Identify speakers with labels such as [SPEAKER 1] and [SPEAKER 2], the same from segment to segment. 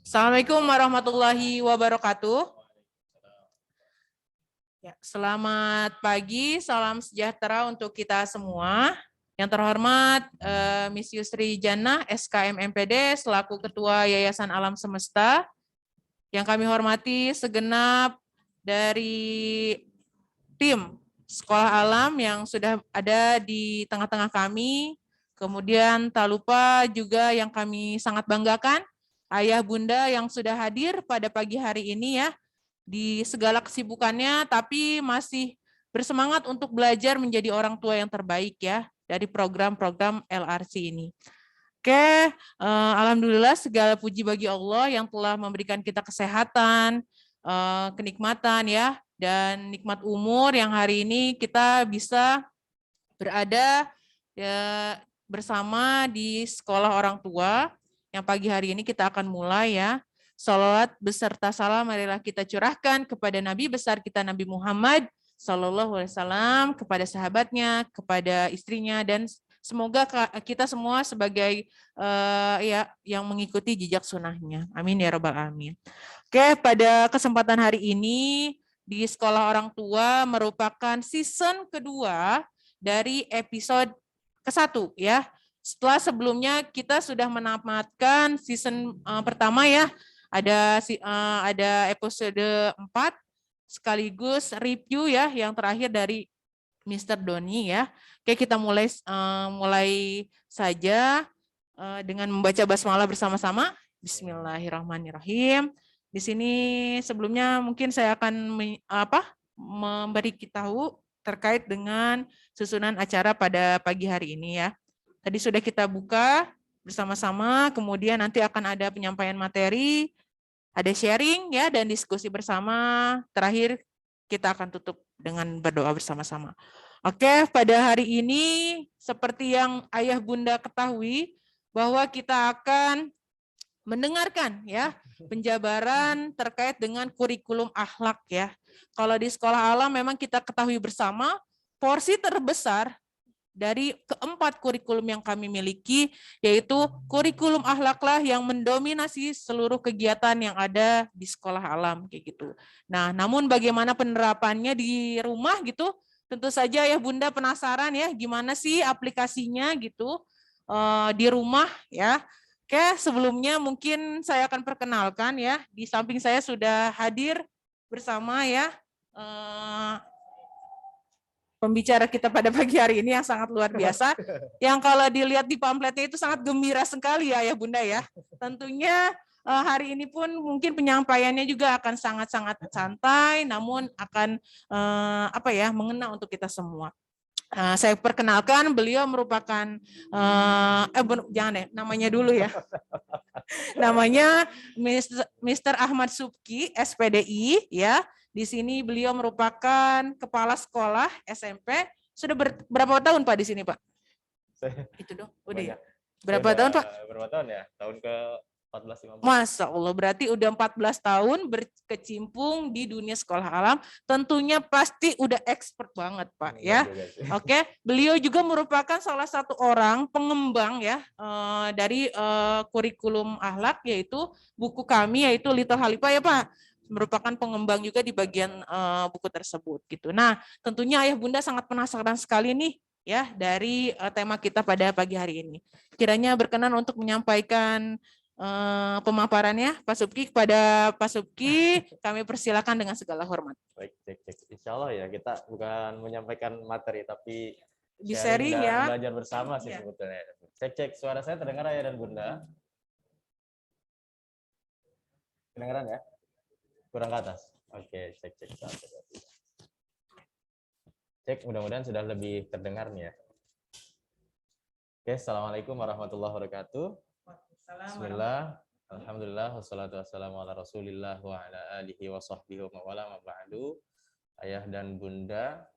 [SPEAKER 1] Assalamualaikum warahmatullahi wabarakatuh. Ya, selamat pagi, salam sejahtera untuk kita semua. Yang terhormat Miss Yusri Jannah, SKM MPD, selaku Ketua Yayasan Alam Semesta. Yang kami hormati segenap dari tim Sekolah Alam yang sudah ada di tengah-tengah kami. Kemudian tak lupa juga yang kami sangat banggakan, ayah bunda yang sudah hadir pada pagi hari ini ya, di segala kesibukannya, tapi masih bersemangat untuk belajar menjadi orang tua yang terbaik ya, dari program-program LRC ini. Oke, alhamdulillah segala puji bagi Allah yang telah memberikan kita kesehatan, kenikmatan ya, dan nikmat umur yang hari ini kita bisa berada ya, bersama di sekolah orang tua yang pagi hari ini kita akan mulai ya. Salawat beserta salam marilah kita curahkan kepada Nabi besar kita Nabi Muhammad Sallallahu Alaihi Wasallam, kepada sahabatnya, kepada istrinya, dan semoga kita semua sebagai ya yang mengikuti jejak sunnahnya. Amin ya rabbal alamin. Oke, pada kesempatan hari ini di Sekolah Orang Tua merupakan season kedua dari episode ke-1 ya. Setelah sebelumnya kita sudah menamatkan season pertama ya. Ada episode 4 sekaligus review ya yang terakhir dari Mr. Doni ya. Oke, kita mulai saja dengan membaca basmalah bersama-sama. Bismillahirrahmanirrahim. Di sini sebelumnya mungkin saya akan memberi tahu terkait dengan susunan acara pada pagi hari ini ya. Tadi sudah kita buka bersama-sama, kemudian nanti akan ada penyampaian materi, ada sharing ya dan diskusi bersama. Terakhir kita akan tutup dengan berdoa bersama-sama. Oke, pada hari ini seperti yang ayah bunda ketahui bahwa kita akan mendengarkan ya penjabaran terkait dengan kurikulum akhlak ya. Kalau di sekolah alam memang kita ketahui bersama porsi terbesar dari keempat kurikulum yang kami miliki, yaitu kurikulum akhlaklah yang mendominasi seluruh kegiatan yang ada di sekolah alam kayak gitu. Nah, namun bagaimana penerapannya di rumah gitu? Tentu saja ya Bunda penasaran ya gimana sih aplikasinya gitu di rumah ya. Oke, sebelumnya mungkin saya akan perkenalkan ya. Di samping saya sudah hadir bersama ya pembicara kita pada pagi hari ini yang sangat luar biasa. Yang kalau dilihat di pamfletnya itu sangat gembira sekali ya Bunda ya. Tentunya hari ini pun mungkin penyampaiannya juga akan sangat-sangat santai, namun akan mengena untuk kita semua. Saya perkenalkan, beliau merupakan jangan ya, namanya dulu ya. Namanya Mr. Ahmad Subki, SPDI ya. Di sini beliau merupakan kepala sekolah SMP. Sudah berapa tahun Pak di sini Pak? Itu dong, udah ya. Berapa tahun Pak?
[SPEAKER 2] Berapa tahun ya? Tahun ke 14-15.
[SPEAKER 1] Masya Allah, berarti udah 14 tahun berkecimpung di dunia sekolah alam. Tentunya pasti udah expert banget Pak ya. Oke, beliau juga merupakan salah satu orang pengembang ya dari kurikulum akhlak, yaitu buku kami yaitu Little Halifa ya Pak. Merupakan pengembang juga di bagian buku tersebut gitu. Nah, tentunya ayah bunda sangat penasaran sekali nih ya dari tema kita pada pagi hari ini. Kiranya berkenan untuk menyampaikan pemaparannya Pak Subki. Kepada Pak Subki kami persilakan dengan segala hormat.
[SPEAKER 2] Baik, cek. Insya Allah ya kita bukan menyampaikan materi tapi
[SPEAKER 1] sharing
[SPEAKER 2] dan
[SPEAKER 1] ya.
[SPEAKER 2] belajar bersama sih sebetulnya. Cek, suara saya terdengar ayah dan bunda? Kedengaran ya? Kurang ke atas. Oke, cek. Cek, mudah-mudahan sudah lebih terdengar nih ya. Oke, assalamualaikum warahmatullahi wabarakatuh. Bismillah, alhamdulillah, wassalatu wassalamu ala rasulillah wa ala alihi wa sahbihi wa mawala ma ba'du. Ayah dan bunda,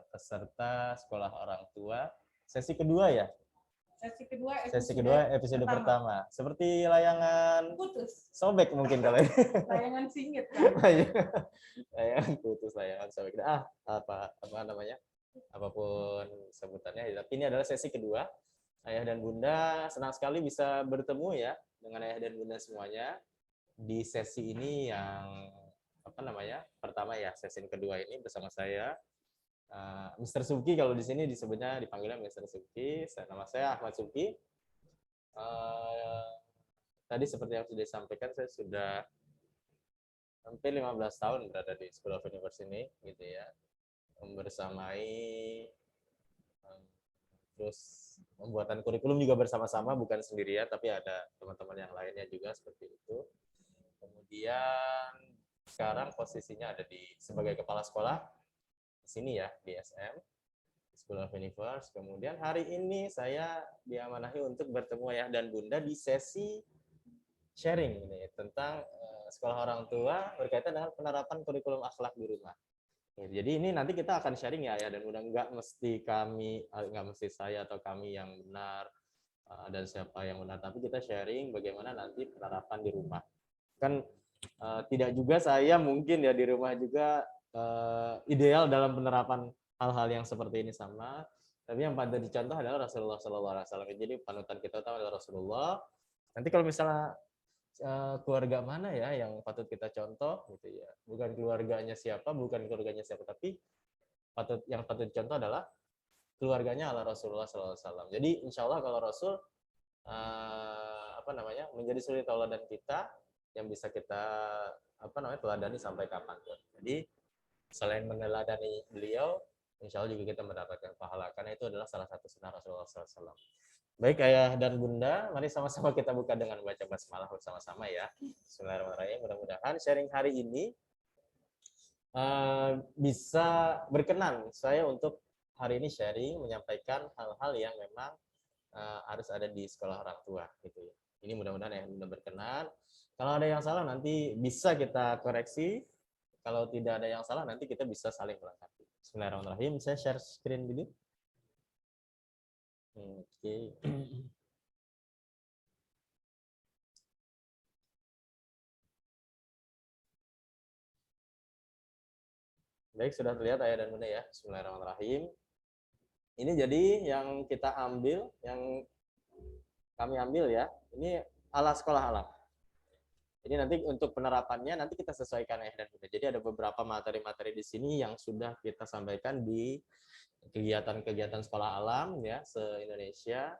[SPEAKER 2] peserta sekolah orang tua, sesi kedua ya? Sesi kedua episode pertama. Seperti layangan putus. Sobek mungkin kalau ini.
[SPEAKER 1] Layangan singit kan?
[SPEAKER 2] Layangan putus, layangan sobek. Apa namanya? Apapun sebutannya. Tapi ini adalah sesi kedua. Ayah dan bunda senang sekali bisa bertemu ya dengan ayah dan bunda semuanya. di sesi ini yang pertama ya, sesi kedua ini bersama saya Mr. Subki, kalau di sini disebutnya dipanggilnya Mr. Subki. Nama saya Ahmad Subki. Tadi seperti yang sudah disampaikan, saya sudah hampir 15 tahun berada di School of Universe ini, gitu ya, membersamai terus pembuatan kurikulum juga bersama-sama, bukan sendirian, tapi ada teman-teman yang lainnya juga seperti itu. Kemudian sekarang posisinya ada sebagai kepala sekolah di sini ya, di SM, School of Universe. Kemudian hari ini saya diamanahi untuk bertemu ayah dan bunda di sesi sharing ini tentang sekolah orang tua berkaitan dengan penerapan kurikulum akhlak di rumah. Jadi ini nanti kita akan sharing ya dan bunda, nggak mesti saya atau kami yang benar dan siapa yang benar, tapi kita sharing bagaimana nanti penerapan di rumah. Kan tidak juga saya mungkin ya di rumah juga ideal dalam penerapan hal-hal yang seperti ini sama, tapi yang patut dicontoh adalah Rasulullah SAW. Jadi panutan kita utama adalah Rasulullah. Nanti kalau misalnya keluarga mana ya yang patut kita contoh gitu ya, bukan keluarganya siapa, tapi yang patut dicontoh adalah keluarganya ala Rasulullah SAW. Jadi insya Allah kalau Rasul menjadi suri tauladan kita yang bisa kita teladani sampai kapanpun. Jadi selain meneladani beliau, insya Allah juga kita mendapatkan pahala, karena itu adalah salah satu sunnah Rasulullah SAW. Baik ayah dan bunda, mari sama-sama kita buka dengan baca basmalah bersama-sama ya. Bismillahirrahmanirrahim. Mudah-mudahan sharing hari ini bisa berkenan saya untuk hari ini sharing menyampaikan hal-hal yang memang harus ada di sekolah orang tua gitu ya. Ini mudah-mudahan yang bunda berkenan. Kalau ada yang salah nanti bisa kita koreksi. Kalau tidak ada yang salah nanti kita bisa saling melengkapi. Bismillahirrahmanirrahim. Saya share screen dulu. Oke. Baik, sudah terlihat ayah dan bunda ya. Bismillahirrahmanirrahim. Ini jadi yang kita ambil, yang kami ambil ya, ini ala sekolah alam. Jadi nanti untuk penerapannya nanti kita sesuaikan ayah dan bunda. Jadi ada beberapa materi-materi di sini yang sudah kita sampaikan di kegiatan-kegiatan sekolah alam ya se-Indonesia.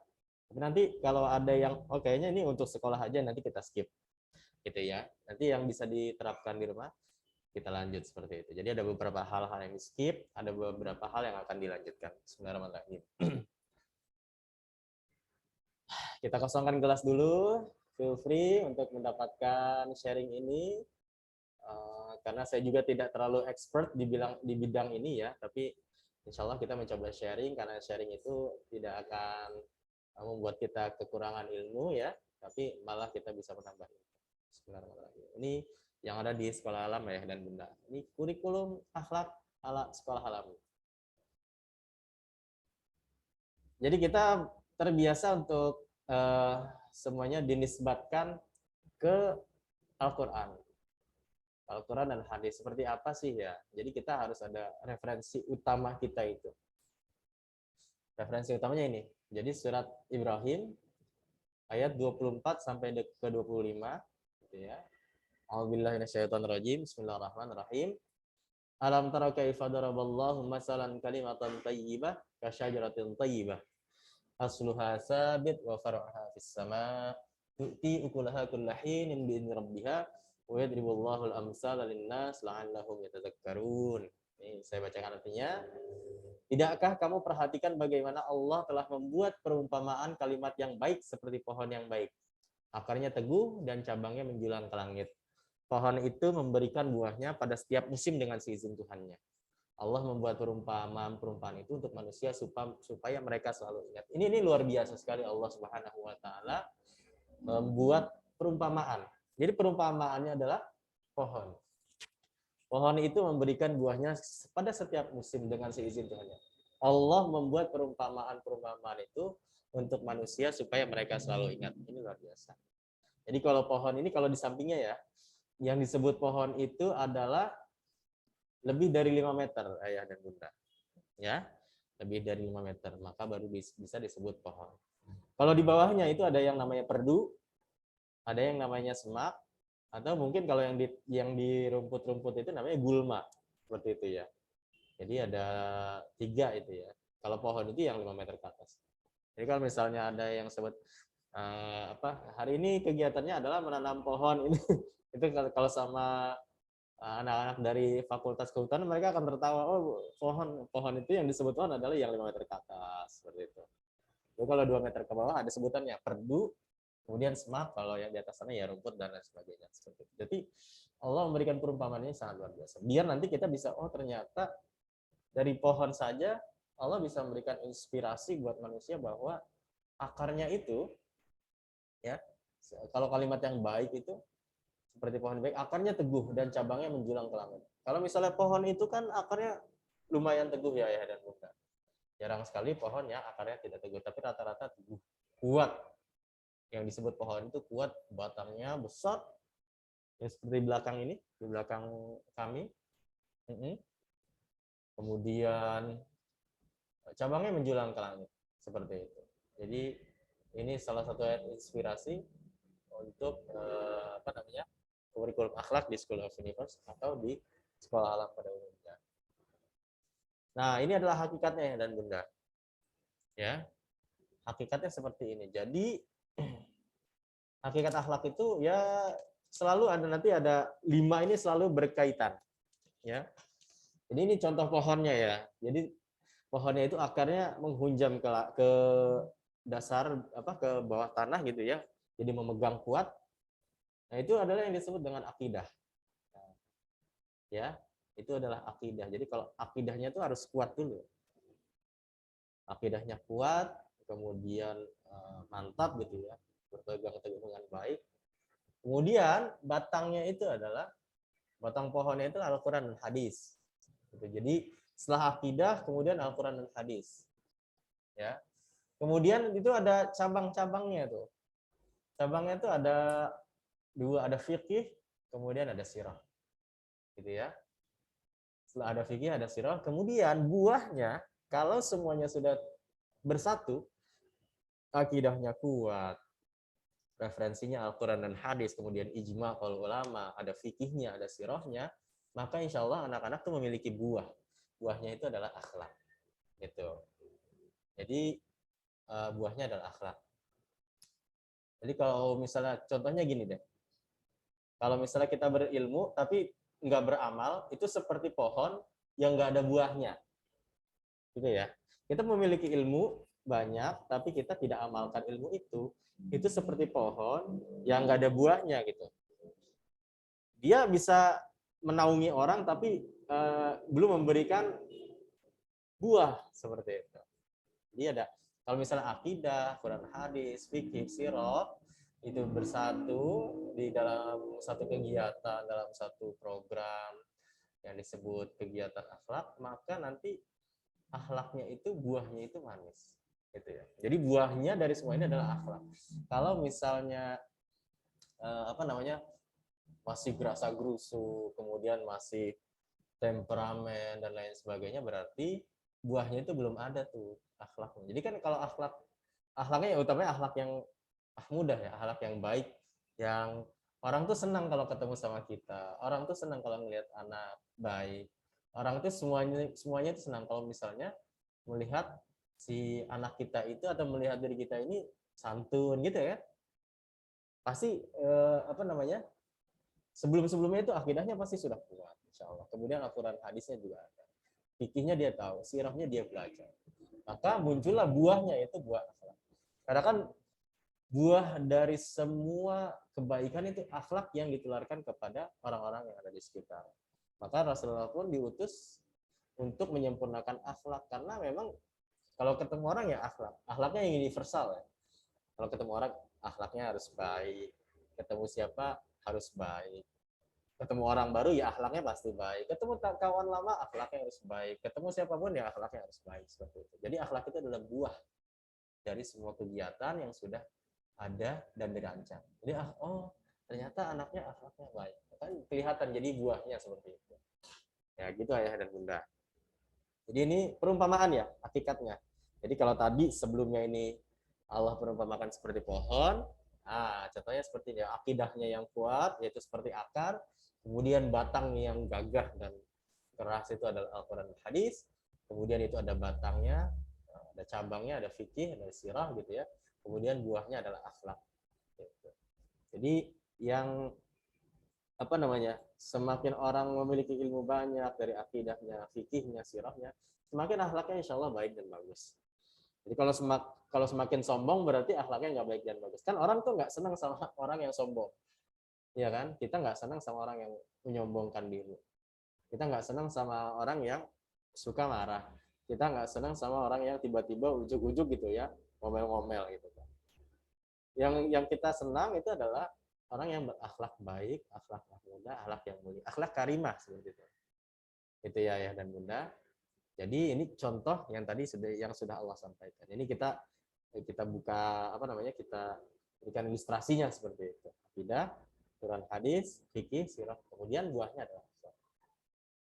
[SPEAKER 2] Tapi nanti kalau ada yang kayaknya ini untuk sekolah aja, nanti kita skip gitu ya. Nanti yang bisa diterapkan di rumah kita lanjut seperti itu. Jadi ada beberapa hal-hal yang di skip, ada beberapa hal yang akan dilanjutkan. Bismillahirrahmanirrahim. Kita kosongkan gelas dulu. Feel free untuk mendapatkan sharing ini. Karena saya juga tidak terlalu expert di bidang ini ya, tapi insya Allah kita mencoba sharing, karena sharing itu tidak akan membuat kita kekurangan ilmu ya, tapi malah kita bisa menambah ilmu. Bismillahirrahmanirrahim. Ini yang ada di sekolah alam ya dan bunda. Ini kurikulum akhlak ala sekolah alam. Jadi kita terbiasa untuk semuanya dinisbatkan ke Al-Quran. Al-Quran dan hadis. Seperti apa sih ya? Jadi kita harus ada referensi utama kita itu. Referensi utamanya ini. Jadi surat Ibrahim ayat 24 sampai ke 25 gitu ya. A'udzubillahi minasyaitonirrajim. Bismillahirrahmanirrahim. Alam tara kaifa daraballahu masalan kalimatan thayyibah ka syajaratin thayyibah. Asluha sabit wa far'uha fis sama. Tu'ti ukulaha kullahinin bi'idzni rabbiha. Wa yadribullahu al-amsala lin-nas la'allahum yatadzakkarun. Ini saya bacakan artinya. Tidakkah kamu perhatikan bagaimana Allah telah membuat perumpamaan kalimat yang baik seperti pohon yang baik. Akarnya teguh dan cabangnya menjulang ke langit. Pohon itu memberikan buahnya pada setiap musim dengan seizin Tuhannya. Allah membuat perumpamaan itu untuk manusia supaya mereka selalu ingat. Ini luar biasa sekali, Allah Subhanahu wa taala membuat perumpamaan. Jadi perumpamaannya adalah pohon. Pohon itu memberikan buahnya pada setiap musim dengan seizin Tuhannya. Allah membuat perumpamaan itu untuk manusia supaya mereka selalu ingat. Ini luar biasa. Jadi kalau pohon ini, kalau di sampingnya ya, yang disebut pohon itu adalah lebih dari 5 meter, ayah dan bunda. Ya, lebih dari 5 meter, maka baru bisa disebut pohon. Kalau di bawahnya itu ada yang namanya perdu, ada yang namanya semak, Atau mungkin kalau yang di rumput-rumput itu namanya gulma, seperti itu ya. Jadi ada 3 itu ya. Kalau pohon itu yang 5 meter ke atas. Jadi kalau misalnya ada yang sebut hari ini kegiatannya adalah menanam pohon ini, itu kalau sama anak-anak dari Fakultas Kehutanan mereka akan tertawa, oh pohon itu yang disebut pohon adalah yang 5 meter ke atas, seperti itu. Jadi kalau 2 meter ke bawah ada sebutannya perdu, kemudian semak, kalau yang di atas sana ya rumput dan lain sebagainya, seperti itu. Jadi Allah memberikan perumpamaannya sangat luar biasa. Biar nanti kita bisa, oh ternyata dari pohon saja Allah bisa memberikan inspirasi buat manusia bahwa akarnya itu, ya, kalau kalimat yang baik itu seperti pohon baik, akarnya teguh dan cabangnya menjulang ke langit. Kalau misalnya pohon itu kan akarnya lumayan teguh ya ayah dan bunda. Jarang sekali pohon yang akarnya tidak teguh, tapi rata-rata teguh, kuat. Yang disebut pohon itu kuat, batangnya besar, yang seperti belakang ini, di belakang kami. Kemudian cabangnya menjulang ke langit, seperti itu. Jadi ini salah satu inspirasi untuk kurikulum akhlak di School of Universe atau di sekolah alam pada umumnya. Nah, ini adalah hakikatnya dan bunda. Ya, hakikatnya seperti ini. Jadi hakikat akhlak itu ya selalu ada 5 ini selalu berkaitan. Ya. Jadi ini contoh pohonnya ya. Jadi pohonnya itu akarnya menghunjam ke dasar ke bawah tanah gitu ya. Jadi memegang kuat. Nah, itu adalah yang disebut dengan akidah. Ya, itu adalah akidah. Jadi kalau akidahnya itu harus kuat dulu. Akidahnya kuat, kemudian mantap gitu ya, berpegang teguh dengan baik. Kemudian batangnya itu adalah batang pohonnya itu Al-Qur'an dan hadis. Gitu. Jadi setelah akidah kemudian Al-Qur'an dan hadis. Ya. Kemudian itu ada cabang-cabangnya tuh. Cabangnya itu ada 2, ada fikih, kemudian ada sirah. Gitu ya. Setelah ada fikih, ada sirah, kemudian buahnya kalau semuanya sudah bersatu, akidahnya kuat, referensinya Al-Quran dan hadis, kemudian ijma kalau ulama, ada fikihnya, ada sirahnya, maka insya Allah anak-anak tuh memiliki buah. Buahnya itu adalah akhlak. Gitu. Jadi buahnya adalah akhlak. Jadi kalau misalnya contohnya gini deh. Kalau misalnya kita berilmu tapi nggak beramal, itu seperti pohon yang nggak ada buahnya. Gitu ya. Kita memiliki ilmu banyak, tapi kita tidak amalkan ilmu itu seperti pohon yang nggak ada buahnya gitu. Dia bisa menaungi orang, tapi belum memberikan buah seperti itu. Jadi ada, kalau misalnya akidah, Quran hadis, fikih, sirah, itu bersatu di dalam satu kegiatan, dalam satu program yang disebut kegiatan akhlak, maka nanti akhlaknya itu, buahnya itu manis. Gitu ya. Jadi buahnya dari semua ini adalah akhlak. Kalau misalnya masih gerasa gerusu, kemudian masih temperamen dan lain sebagainya, berarti buahnya itu belum ada tuh akhlaknya. Jadi kan kalau akhlaknya ya utamanya akhlak yang mudah ya, akhlak yang baik, yang orang tuh senang kalau ketemu sama kita, orang tuh senang kalau melihat anak baik, orang tuh semuanya itu senang kalau misalnya melihat si anak kita itu atau melihat diri kita ini santun gitu ya. Pasti sebelum-sebelumnya itu akidahnya pasti sudah kuat, insya Allah. Kemudian Al-Quran hadisnya juga ada. Fikihnya dia tahu, sirahnya dia belajar. Maka muncullah buahnya, itu buah akhlak. Karena kan buah dari semua kebaikan itu akhlak yang ditularkan kepada orang-orang yang ada di sekitar. Maka Rasulullah pun diutus untuk menyempurnakan akhlak. Karena memang kalau ketemu orang ya akhlaknya yang universal ya. Kalau ketemu orang akhlaknya harus baik. Ketemu siapa harus baik. Ketemu orang baru ya akhlaknya pasti baik. Ketemu kawan lama akhlaknya harus baik. Ketemu siapapun ya akhlaknya harus baik, seperti itu. Jadi akhlak itu adalah buah dari semua kegiatan yang sudah ada dan dirancang. Jadi ternyata anaknya akhlaknya baik. Kan kelihatan jadi buahnya seperti itu. Ya gitu ayah dan bunda. Jadi ini perumpamaan ya, hakikatnya. Jadi kalau tadi sebelumnya ini Allah perumpamakan seperti pohon, Contohnya seperti ini, akidahnya yang kuat, yaitu seperti akar, kemudian batang yang gagah dan keras itu adalah Al-Quran dan Hadis, kemudian itu ada batangnya, ada cabangnya, ada fikih, ada sirah gitu ya, kemudian buahnya adalah akhlak. Gitu. Jadi yang semakin orang memiliki ilmu banyak dari akidahnya, fikihnya, sirahnya, semakin akhlaknya insya Allah baik dan bagus. Jadi kalau semakin sombong berarti akhlaknya nggak baik dan bagus. Kan orang tuh nggak senang sama orang yang sombong, ya kan? Kita nggak senang sama orang yang menyombongkan diri. Kita nggak senang sama orang yang suka marah. Kita nggak senang sama orang yang tiba-tiba ujuk-ujuk gitu ya, ngomel-ngomel gitu kan. Yang kita senang itu adalah orang yang berakhlak baik, akhlak mulia, akhlak yang mulia, akhlak karimah seperti itu. Itu ya ayah dan bunda. Jadi ini contoh yang tadi sudah Allah sampaikan. Ini kita buka kita berikan ilustrasinya seperti itu. Akidah, Quran, hadis, fikih, sirah, kemudian buahnya adalah akhlak.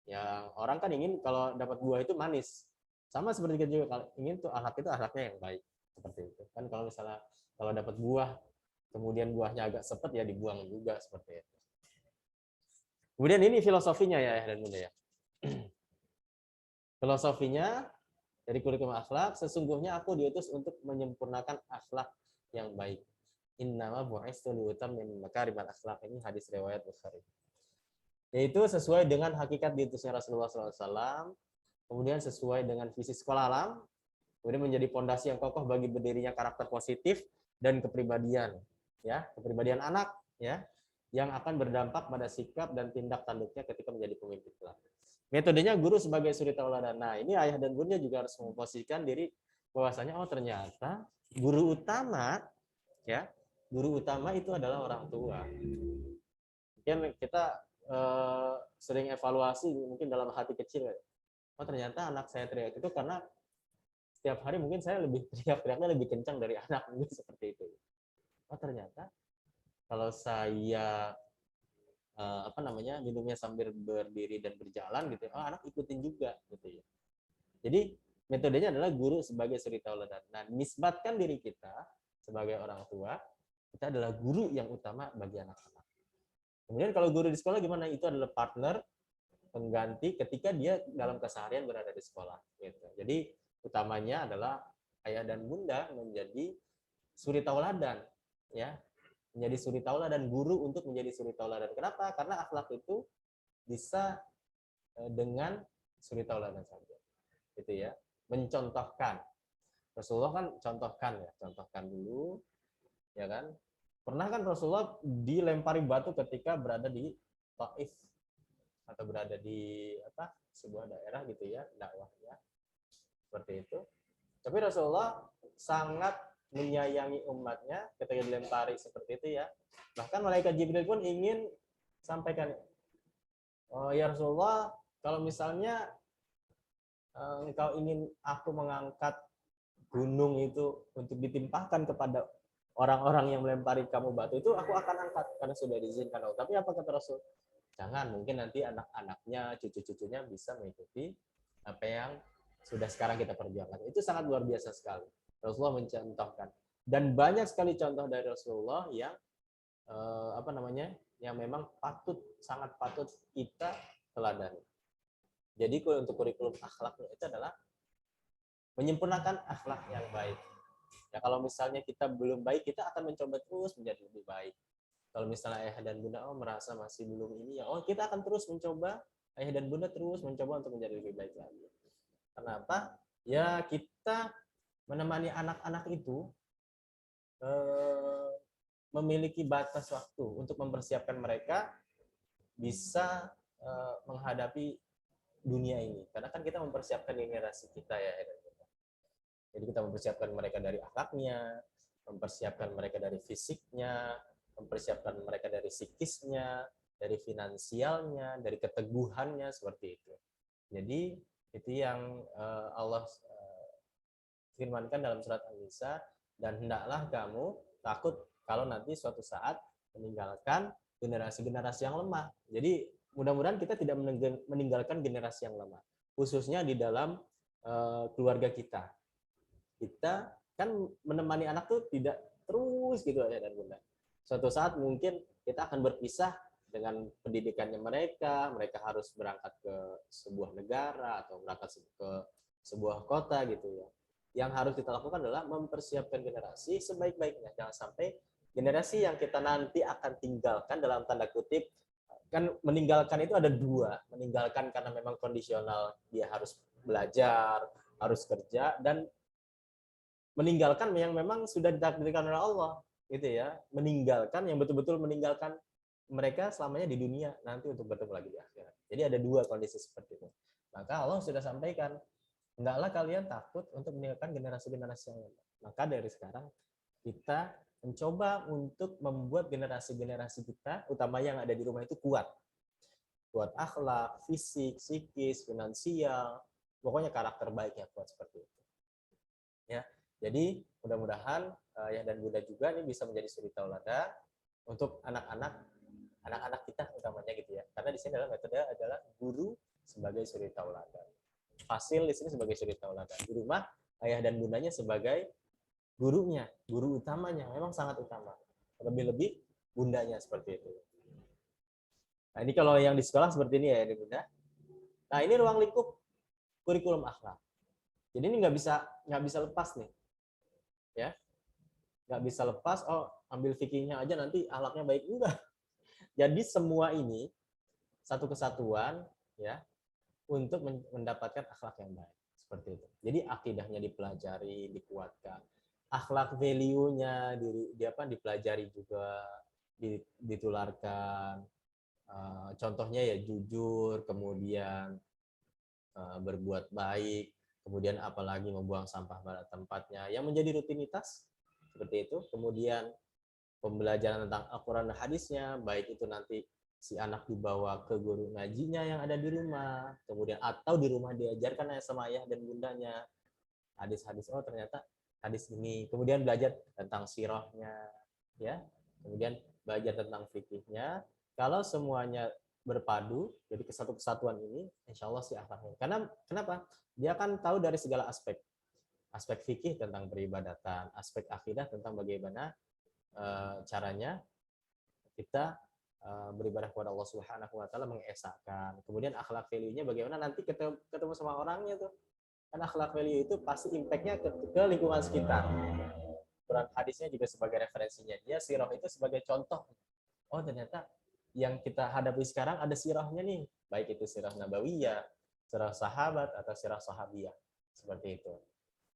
[SPEAKER 2] Yang orang kan ingin kalau dapat buah itu manis. Sama seperti kita juga kalau ingin tuh akhlak itu akhlaknya yang baik seperti itu. Kan kalau misalnya kalau dapat buah kemudian buahnya agak sepet ya dibuang juga seperti itu. Kemudian ini filosofinya ya dan bunda ya. Filosofinya dari kurikulum akhlak, sesungguhnya aku diutus untuk menyempurnakan akhlak yang baik. Innama bu'istu liutammima makarimal akhlak. Ini hadis riwayat Bukhari. Yaitu sesuai dengan hakikat diutusnya Rasulullah SAW, kemudian sesuai dengan visi sekolah alam, kemudian menjadi pondasi yang kokoh bagi berdirinya karakter positif dan kepribadian, ya, kepribadian anak, ya, yang akan berdampak pada sikap dan tindak tanduknya ketika menjadi pemimpin kelak. Metodenya guru sebagai suri tauladan. Nah, ini ayah dan bunda juga harus memposisikan diri bahwasanya ternyata guru utama, ya, guru utama itu adalah orang tua. Mungkin kita sering evaluasi mungkin dalam hati kecil, ternyata anak saya teriak itu karena setiap hari mungkin saya teriaknya lebih kencang dari anak, mungkin seperti itu. Ternyata kalau saya minumnya sambil berdiri dan berjalan gitu, anak ikutin juga gitu ya. Jadi metodenya adalah guru sebagai suri tauladan. Nah, nisbatkan diri kita sebagai orang tua, kita adalah guru yang utama bagi anak-anak. Kemudian kalau guru di sekolah gimana? Itu adalah partner pengganti ketika dia dalam keseharian berada di sekolah gitu. Jadi utamanya adalah ayah dan bunda menjadi suri tauladan, ya, menjadi suri tauladan, guru untuk menjadi suri tauladan. Kenapa? Karena akhlak itu bisa dengan suri tauladan saja, gitu ya. Mencontohkan. Rasulullah kan contohkan dulu, ya kan. Pernah kan Rasulullah dilempari batu ketika berada di Taif atau berada di sebuah daerah gitu ya, dakwahnya seperti itu. Tapi Rasulullah sangat menyayangi umatnya ketika dilempari seperti itu ya. Bahkan malaikat Jibril pun ingin sampaikan, ya Rasulullah, kalau misalnya engkau ingin aku mengangkat gunung itu untuk ditimpahkan kepada orang-orang yang melempari kamu batu itu, aku akan angkat karena sudah diizinkan Allah. Tapi apa kata Rasul? Jangan, mungkin nanti anak-anaknya, cucu-cucunya bisa mengikuti apa yang sudah sekarang kita perjuangkan. Itu sangat luar biasa sekali. Rasulullah mencontohkan. Dan banyak sekali contoh dari Rasulullah yang yang memang sangat patut kita teladani. Jadi untuk kurikulum akhlak itu adalah menyempurnakan akhlak yang baik. Ya, kalau misalnya kita belum baik, kita akan mencoba terus menjadi lebih baik. Kalau misalnya ayah dan bunda merasa masih belum ini, ya kita akan terus mencoba, ayah dan bunda terus mencoba untuk menjadi lebih baik lagi. Kenapa? Ya kita menemani anak-anak itu memiliki batas waktu untuk mempersiapkan mereka bisa menghadapi dunia ini. Karena kan kita mempersiapkan generasi kita ya. Jadi kita mempersiapkan mereka dari akhlaknya, mempersiapkan mereka dari fisiknya, mempersiapkan mereka dari psikisnya, dari finansialnya, dari keteguhannya, seperti itu. Jadi itu yang Allah firmankan dalam surat An-Nisa, dan hendaklah kamu takut kalau nanti suatu saat meninggalkan generasi-generasi yang lemah. Jadi mudah-mudahan kita tidak meninggalkan generasi yang lemah, khususnya di dalam keluarga kita. Kita kan menemani anak tuh tidak
[SPEAKER 3] terus gitu ayah dan bunda. Suatu saat mungkin kita akan berpisah dengan pendidikannya mereka harus berangkat ke sebuah negara atau berangkat ke sebuah kota gitu ya. Yang harus kita lakukan adalah mempersiapkan generasi sebaik-baiknya. Jangan sampai generasi yang kita nanti akan tinggalkan dalam tanda kutip, kan meninggalkan itu ada dua, meninggalkan karena memang kondisional, dia harus belajar, harus kerja, dan meninggalkan yang memang sudah ditakdirkan oleh Allah gitu ya, meninggalkan yang betul-betul meninggalkan mereka selamanya di dunia nanti untuk bertemu lagi di akhirat. Jadi ada dua kondisi seperti itu. Maka Allah sudah sampaikan, hendaklah kalian takut untuk meninggalkan generasi-generasi yang lain. Maka dari sekarang kita mencoba untuk membuat generasi-generasi kita, utama yang ada di rumah itu kuat. Kuat akhlak, fisik, psikis, finansial, pokoknya karakter baiknya kuat seperti itu. Ya. Jadi mudah-mudahan ayah dan bunda juga ini bisa menjadi suri tauladan untuk anak-anak kita utamanya gitu ya. Karena di sini adalah metode adalah guru sebagai suri tauladan. Fasil di sini sebagai suri tauladan. Di rumah ayah dan bundanya sebagai gurunya, guru utamanya, memang sangat utama. Lebih-lebih bundanya seperti itu. Nah, ini kalau yang di sekolah seperti ini ya, bunda. Nah, ini ruang lingkup kurikulum akhlak. Jadi ini nggak bisa lepas nih, ya, nggak bisa lepas. Oh, ambil fikihnya aja nanti akhlaknya baik, enggak. Jadi semua ini satu kesatuan, ya, untuk mendapatkan akhlak yang baik seperti itu. Jadi akidahnya dipelajari, dikuatkan, akhlak value-nya dipelajari juga, ditularkan. Contohnya ya jujur, kemudian berbuat baik, kemudian apalagi membuang sampah pada tempatnya, yang menjadi rutinitas seperti itu. Kemudian pembelajaran tentang Al-Quran dan hadisnya, baik itu nanti si anak dibawa ke guru ngajinya yang ada di rumah, kemudian atau di rumah diajarkan sama ayah dan bundanya hadis-hadis, oh ternyata hadis ini, kemudian belajar tentang sirahnya, ya, kemudian belajar tentang fikihnya. Kalau semuanya berpadu, jadi kesatuan ini, insya Allah sih akhlaknya. Karena kenapa? Dia akan tahu dari segala aspek. Aspek fikih tentang peribadatan, aspek akidah tentang bagaimana caranya kita beribadah kepada Allah Subhanahu wa taala, mengesahkan. Kemudian akhlak value-nya bagaimana nanti ketemu sama orangnya tuh. Karena akhlak value itu pasti impact-nya ke lingkungan sekitar. Quran hadisnya juga sebagai referensinya. Dia sirah itu sebagai contoh. Oh, ternyata yang kita hadapi sekarang ada sirahnya nih, baik itu sirah nabawiyah, sirah sahabat, atau sirah sahabiyah, seperti itu.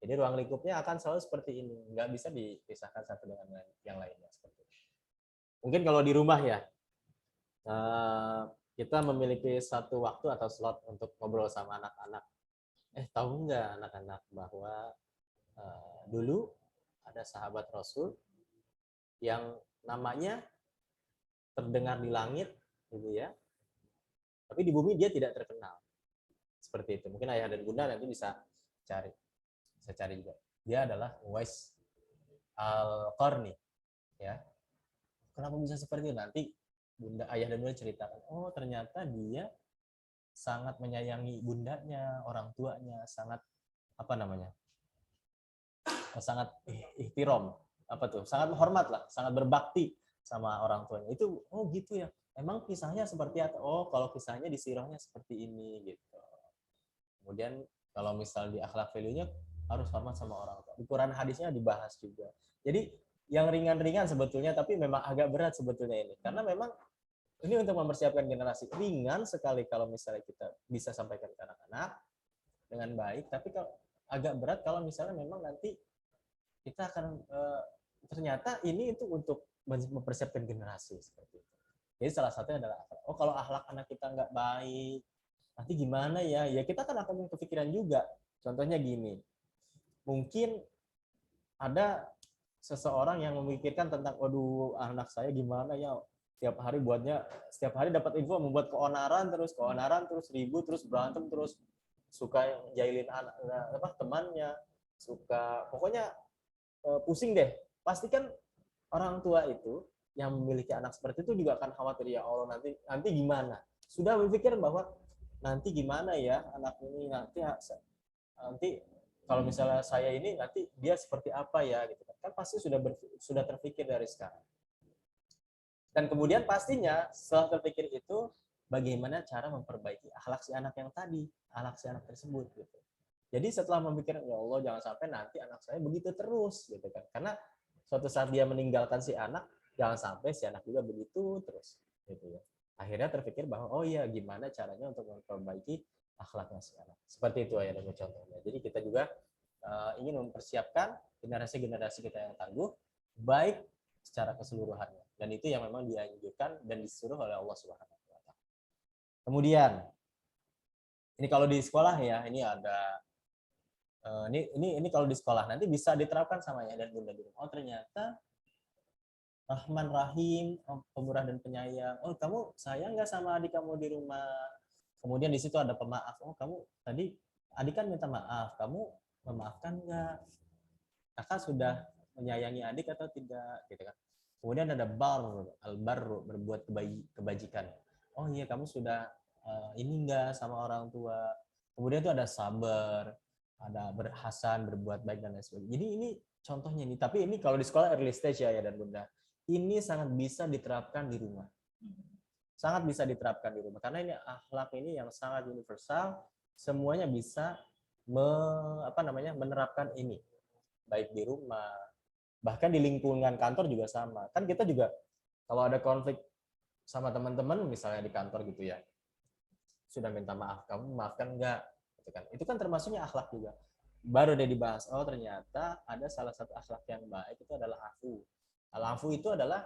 [SPEAKER 3] Jadi ruang lingkupnya akan selalu seperti ini, nggak bisa dipisahkan satu dengan yang lainnya. Seperti itu. Mungkin kalau di rumah ya, kita memiliki satu waktu atau slot untuk ngobrol sama anak-anak. Tahu nggak anak-anak bahwa dulu ada sahabat Rasul yang namanya terdengar di langit, gitu ya. Tapi di bumi dia tidak terkenal. Seperti itu. Mungkin ayah dan bunda nanti bisa cari juga. Dia adalah Uwais Al-Qarni, ya. Kenapa bisa seperti itu? Nanti ayah dan bunda ceritakan. Oh, ternyata dia sangat menyayangi bundanya, orang tuanya, sangat sangat ihtiram, sangat hormat lah, sangat berbakti sama orang tuanya. Itu oh gitu ya. Emang kisahnya seperti apa? Oh, kalau kisahnya di sirahnya seperti ini gitu. Kemudian kalau misal di akhlak value-nya harus hormat sama orang tua. Di Quran hadisnya dibahas juga. Jadi yang ringan-ringan sebetulnya, tapi memang agak berat sebetulnya ini. Karena memang ini untuk mempersiapkan generasi. Ringan sekali kalau misalnya kita bisa sampaikan ke anak-anak dengan baik, tapi kalau agak berat kalau misalnya memang nanti kita akan ternyata ini itu untuk mempersiapkan generasi seperti itu. Jadi salah satunya adalah kalau akhlak anak kita nggak baik, nanti gimana ya? Ya kita kan akan kepikiran juga. Contohnya gini, mungkin ada seseorang yang memikirkan tentang, waduh anak saya gimana ya, setiap hari dapat info membuat keonaran terus ribut terus berantem terus suka jahilin temannya, suka pokoknya pusing deh. Pastikan orang tua itu yang memiliki anak seperti itu juga akan khawatir, ya Allah nanti gimana. Sudah berpikir bahwa nanti gimana ya anak ini nanti kalau misalnya saya ini nanti dia seperti apa ya gitu kan. Kan pasti sudah terpikir dari sekarang. Dan kemudian pastinya setelah terpikir itu bagaimana cara memperbaiki akhlak si anak yang tadi, akhlak si anak tersebut gitu. Jadi setelah memikirkan, ya Allah jangan sampai nanti anak saya begitu terus gitu kan. Karena suatu saat dia meninggalkan si anak, jangan sampai si anak juga begitu terus gitu ya. Akhirnya terpikir bahwa oh iya gimana caranya untuk memperbaiki akhlaknya si anak. Seperti itu ya contohnya. Jadi kita juga ingin mempersiapkan generasi-generasi kita yang tangguh baik secara keseluruhannya. Dan itu yang memang dianjurkan dan disuruh oleh Allah Subhanahu wa taala. Kemudian ini kalau di sekolah ya, ini ada ini kalau di sekolah nanti bisa diterapkan sama ayah dan bunda di rumah. Oh ternyata Rahman Rahim, pemurah dan penyayang. Oh kamu sayang nggak sama adik kamu di rumah? Kemudian di situ ada pemaaf. Oh kamu tadi adik kan minta maaf, kamu memaafkan nggak? Kakak sudah menyayangi adik atau tidak? Gitu kan. Kemudian ada al-barru, berbuat kebajikan. Oh iya kamu sudah ini enggak sama orang tua. Kemudian itu ada sabar, ada berhasan, berbuat baik dan lain sebagainya. Jadi ini contohnya nih. Tapi ini kalau di sekolah early stage ya dan bunda, ini sangat bisa diterapkan di rumah. Sangat bisa diterapkan di rumah karena ini akhlak ini yang sangat universal, semuanya bisa menerapkan ini baik di rumah, bahkan di lingkungan kantor juga sama. Kan kita juga kalau ada konflik sama teman-teman misalnya di kantor gitu ya, sudah minta maaf, kamu maafkan enggak? Itu kan termasuknya akhlak juga. Baru dia dibahas, oh ternyata ada salah satu akhlak yang baik itu adalah afu. Al-afu itu adalah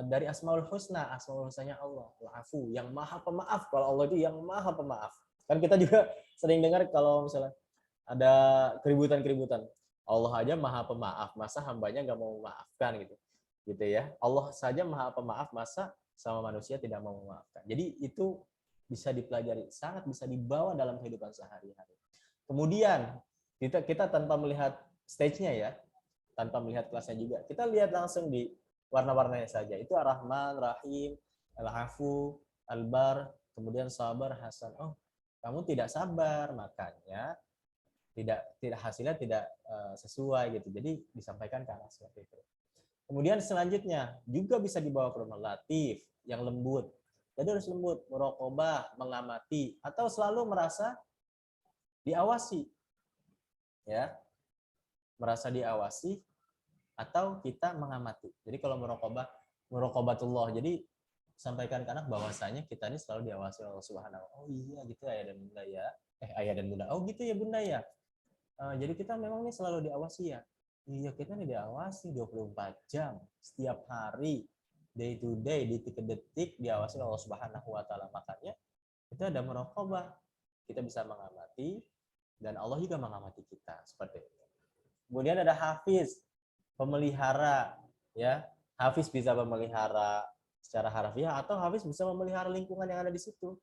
[SPEAKER 3] dari Asmaul Husna, Asmaul Husnanya Allah, Al-afu, yang maha pemaaf. Kalau Allah itu yang maha pemaaf. Kan kita juga sering dengar kalau misalnya ada keributan-keributan, Allah aja maha pemaaf, masa hambanya nggak mau memaafkan gitu ya. Allah saja maha pemaaf, masa sama manusia tidak mau memaafkan. Jadi itu bisa dipelajari, sangat bisa dibawa dalam kehidupan sehari-hari. Kemudian kita tanpa melihat stage-nya ya, tanpa melihat kelasnya juga, kita lihat langsung di warna-warnanya saja. Itu Ar-Rahman, Rahim, Al-Afu, Al-Bar, kemudian Sabar, Hasan. Oh, kamu tidak sabar, makanya tidak hasilnya tidak sesuai gitu. Jadi disampaikan ke anak seperti itu. Kemudian selanjutnya juga bisa dibawa ke rumah, Latif, yang lembut. Jadi harus lembut, muraqabah, mengamati, atau selalu merasa diawasi. Ya. Merasa diawasi atau kita mengamati. Jadi kalau muraqabatullah. Jadi sampaikan ke anak bahwasanya kita ini selalu diawasi oleh Allah Subhanahu. Oh iya gitu ayah dan bunda ya. Ayah dan bunda. Oh gitu ya bunda ya. Jadi kita memang ini selalu diawasi ya. Iya kita ini diawasi 24 jam setiap hari, day to day, detik ke detik diawasi oleh Allah Subhanahu wa taala. Makanya itu ada muraqabah. Kita bisa mengamati dan Allah juga mengamati kita seperti itu. Kemudian ada hafiz, pemelihara ya. Hafiz bisa memelihara secara harfiah atau hafiz bisa memelihara lingkungan yang ada di situ.